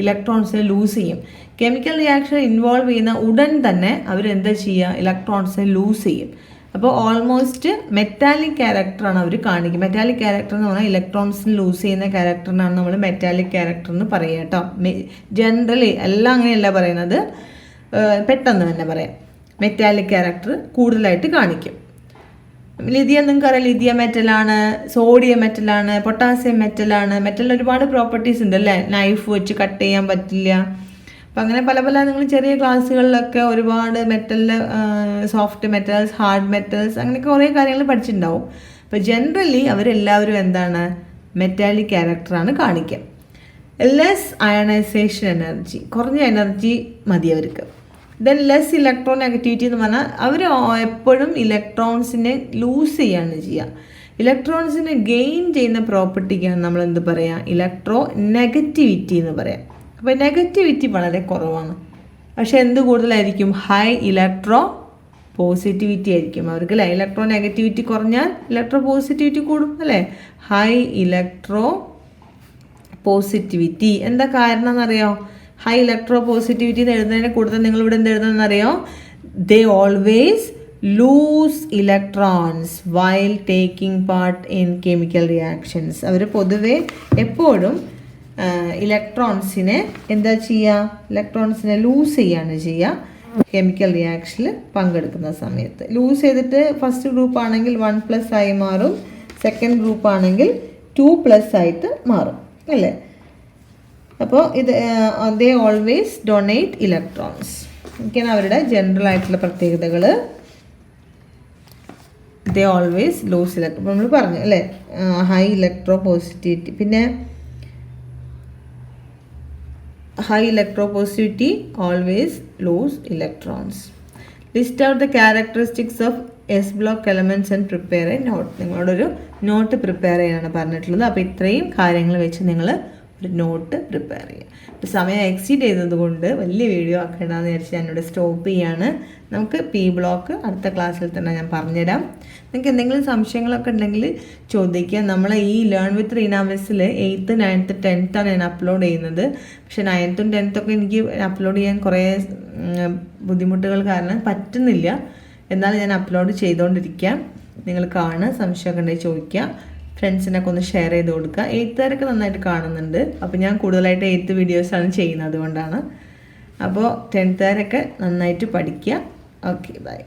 ഇലക്ട്രോൺസിനെ ലൂസ് ചെയ്യും. കെമിക്കൽ റിയാക്ഷൻ ഇൻവോൾവ് ചെയ്യുന്ന ഉടൻ തന്നെ അവരെന്താ ചെയ്യുക, ഇലക്ട്രോൺസിനെ ലൂസ് ചെയ്യും. അപ്പോൾ ഓൾമോസ്റ്റ് മെറ്റാലിക് ക്യാരക്ടറാണ് അവർ കാണിക്കുക. മെറ്റാലിക് ക്യാരക്ടർ എന്ന് പറഞ്ഞാൽ ഇലക്ട്രോൺസിന് ലൂസ് ചെയ്യുന്ന ക്യാരക്ടറിനാണ് നമ്മൾ മെറ്റാലിക് ക്യാരക്ടർ എന്ന് പറയുക കേട്ടോ. ജനറലി എല്ലാം അങ്ങനെയല്ല പറയുന്നത്, പെട്ടെന്ന് തന്നെ പറയാം. മെറ്റാലിക് ക്യാരക്ടർ കൂടുതലായിട്ട് കാണിക്കും. ലിഥിയം നിങ്ങൾക്കറിയാം, ലിഥിയം മെറ്റലാണ്, സോഡിയം മെറ്റലാണ്, പൊട്ടാസ്യം മെറ്റലാണ്. മെറ്റലിന് ഒരുപാട് പ്രോപ്പർട്ടീസ് ഉണ്ട് അല്ലേ. നൈഫ് വെച്ച് കട്ട് ചെയ്യാൻ പറ്റില്ല. അപ്പം അങ്ങനെ പല പല നിങ്ങൾ ചെറിയ ക്ലാസ്സുകളിലൊക്കെ ഒരുപാട് മെറ്റലിൻ്റെ സോഫ്റ്റ് മെറ്റൽസ്, ഹാർഡ് മെറ്റൽസ്, അങ്ങനെയൊക്കെ കുറേ കാര്യങ്ങൾ പഠിച്ചിട്ടുണ്ടാവും. അപ്പോൾ ജനറലി അവരെല്ലാവരും എന്താണ്, മെറ്റാലിക് ക്യാരക്ടറാണ് കാണിക്കുക. ലെസ് അയണൈസേഷൻ എനർജി, കുറഞ്ഞ എനർജി മതി അവർക്ക്. ദെൻ ലെസ് ഇലക്ട്രോ നെഗറ്റിവിറ്റി എന്ന് പറഞ്ഞാൽ അവർ എപ്പോഴും ഇലക്ട്രോൺസിനെ ലൂസ് ചെയ്യാണ് ചെയ്യുക. ഇലക്ട്രോൺസിനെ ഗെയിൻ ചെയ്യുന്ന പ്രോപ്പർട്ടിക്കാണ് നമ്മൾ എന്ത് പറയുക, ഇലക്ട്രോ നെഗറ്റിവിറ്റി എന്ന് പറയാം. അപ്പോൾ നെഗറ്റിവിറ്റി വളരെ കുറവാണ്. പക്ഷേ എന്ത് കൂടുതലായിരിക്കും, ഹൈ ഇലക്ട്രോ പോസിറ്റിവിറ്റി ആയിരിക്കും അവർക്ക് അല്ലേ. ഇലക്ട്രോ നെഗറ്റിവിറ്റി കുറഞ്ഞാൽ ഇലക്ട്രോ പോസിറ്റിവിറ്റി കൂടും അല്ലേ. ഹൈ ഇലക്ട്രോ പോസിറ്റിവിറ്റി എന്താ കാരണം എന്നറിയോ? ഹൈ ഇലക്ട്രോ പോസിറ്റിവിറ്റി എന്ന് എഴുതുന്നതിനെ കൂടുതൽ നിങ്ങളിവിടെ എന്ത് എഴുതുന്നതെന്നറിയോ? They always lose electrons while taking part in chemical reactions. അവർ പൊതുവെ എപ്പോഴും ഇലക്ട്രോൺസിനെ എന്താ ചെയ്യുക, ഇലക്ട്രോൺസിനെ ലൂസ് ചെയ്യാണ് ചെയ്യുക കെമിക്കൽ റിയാക്ഷനിൽ പങ്കെടുക്കുന്ന സമയത്ത്. ലൂസ് ചെയ്തിട്ട് ഫസ്റ്റ് ഗ്രൂപ്പ് ആണെങ്കിൽ 1+ ആയി മാറും, സെക്കൻഡ് ഗ്രൂപ്പ് ആണെങ്കിൽ 2+ ആയിട്ട് മാറും അല്ലേ. അപ്പോൾ ഇത് ദേ ഓൾവേസ് ഡൊണേറ്റ് ഇലക്ട്രോൺസ്. ഒക്കെയാണ് അവരുടെ ജനറൽ ആയിട്ടുള്ള പ്രത്യേകതകൾ. ദേ ഓൾവേസ് ലൂസ് ഇലക്ട്രോൺ നമ്മൾ പറഞ്ഞു അല്ലേ. ഹൈ ഇലക്ട്രോ പോസിറ്റിവിറ്റി, പിന്നെ high electropositivity, always lose electrons. List out the characteristics of S block elements and prepare a note. നിങ്ങളോടൊരു നോട്ട് പ്രിപ്പയർ ചെയ്യാനാണ് പറഞ്ഞിട്ടുള്ളത്. അപ്പോൾ ഇത്രയും കാര്യങ്ങൾ വെച്ച് നിങ്ങൾ ഒരു നോട്ട് പ്രിപ്പയർ ചെയ്യുക. ഇപ്പോൾ സമയം എക്സീഡ് ചെയ്തതുകൊണ്ട് വലിയ വീഡിയോ ആക്കേണ്ടെന്ന് വിചാരിച്ച് ഞാനിവിടെ സ്റ്റോപ്പ് ചെയ്യാണ്. നമുക്ക് പി ബ്ലോക്ക് അടുത്ത ക്ലാസ്സിൽ തന്നെ ഞാൻ പറഞ്ഞുതരാം. നിങ്ങൾക്ക് എന്തെങ്കിലും സംശയങ്ങളൊക്കെ ഉണ്ടെങ്കിൽ ചോദിക്കുക. നമ്മൾ ഈ learn with റീനാവസിൽ 8th, 9th, 10th ആണ് ഞാൻ അപ്ലോഡ് ചെയ്യുന്നത്. പക്ഷേ 9th ഉം 10th ഒക്കെ എനിക്ക് അപ്ലോഡ് ചെയ്യാൻ കുറേ ബുദ്ധിമുട്ടുകൾ കാരണം പറ്റുന്നില്ല. എന്നാലും ഞാൻ അപ്ലോഡ് ചെയ്തുകൊണ്ടിരിക്കാം. നിങ്ങൾ കാണുക, സംശയമൊക്കെ ഉണ്ടെങ്കിൽ ചോദിക്കുക. ഫ്രണ്ട്സിനൊക്കെ ഒന്ന് ഷെയർ ചെയ്ത് കൊടുക്കുക. 8th നന്നായിട്ട് കാണുന്നുണ്ട്. അപ്പോൾ ഞാൻ കൂടുതലായിട്ട് 8th വീഡിയോസാണ് ചെയ്യുന്നത്, അതുകൊണ്ടാണ്. അപ്പോൾ 10th നന്നായിട്ട് പഠിക്കുക. Okay, by.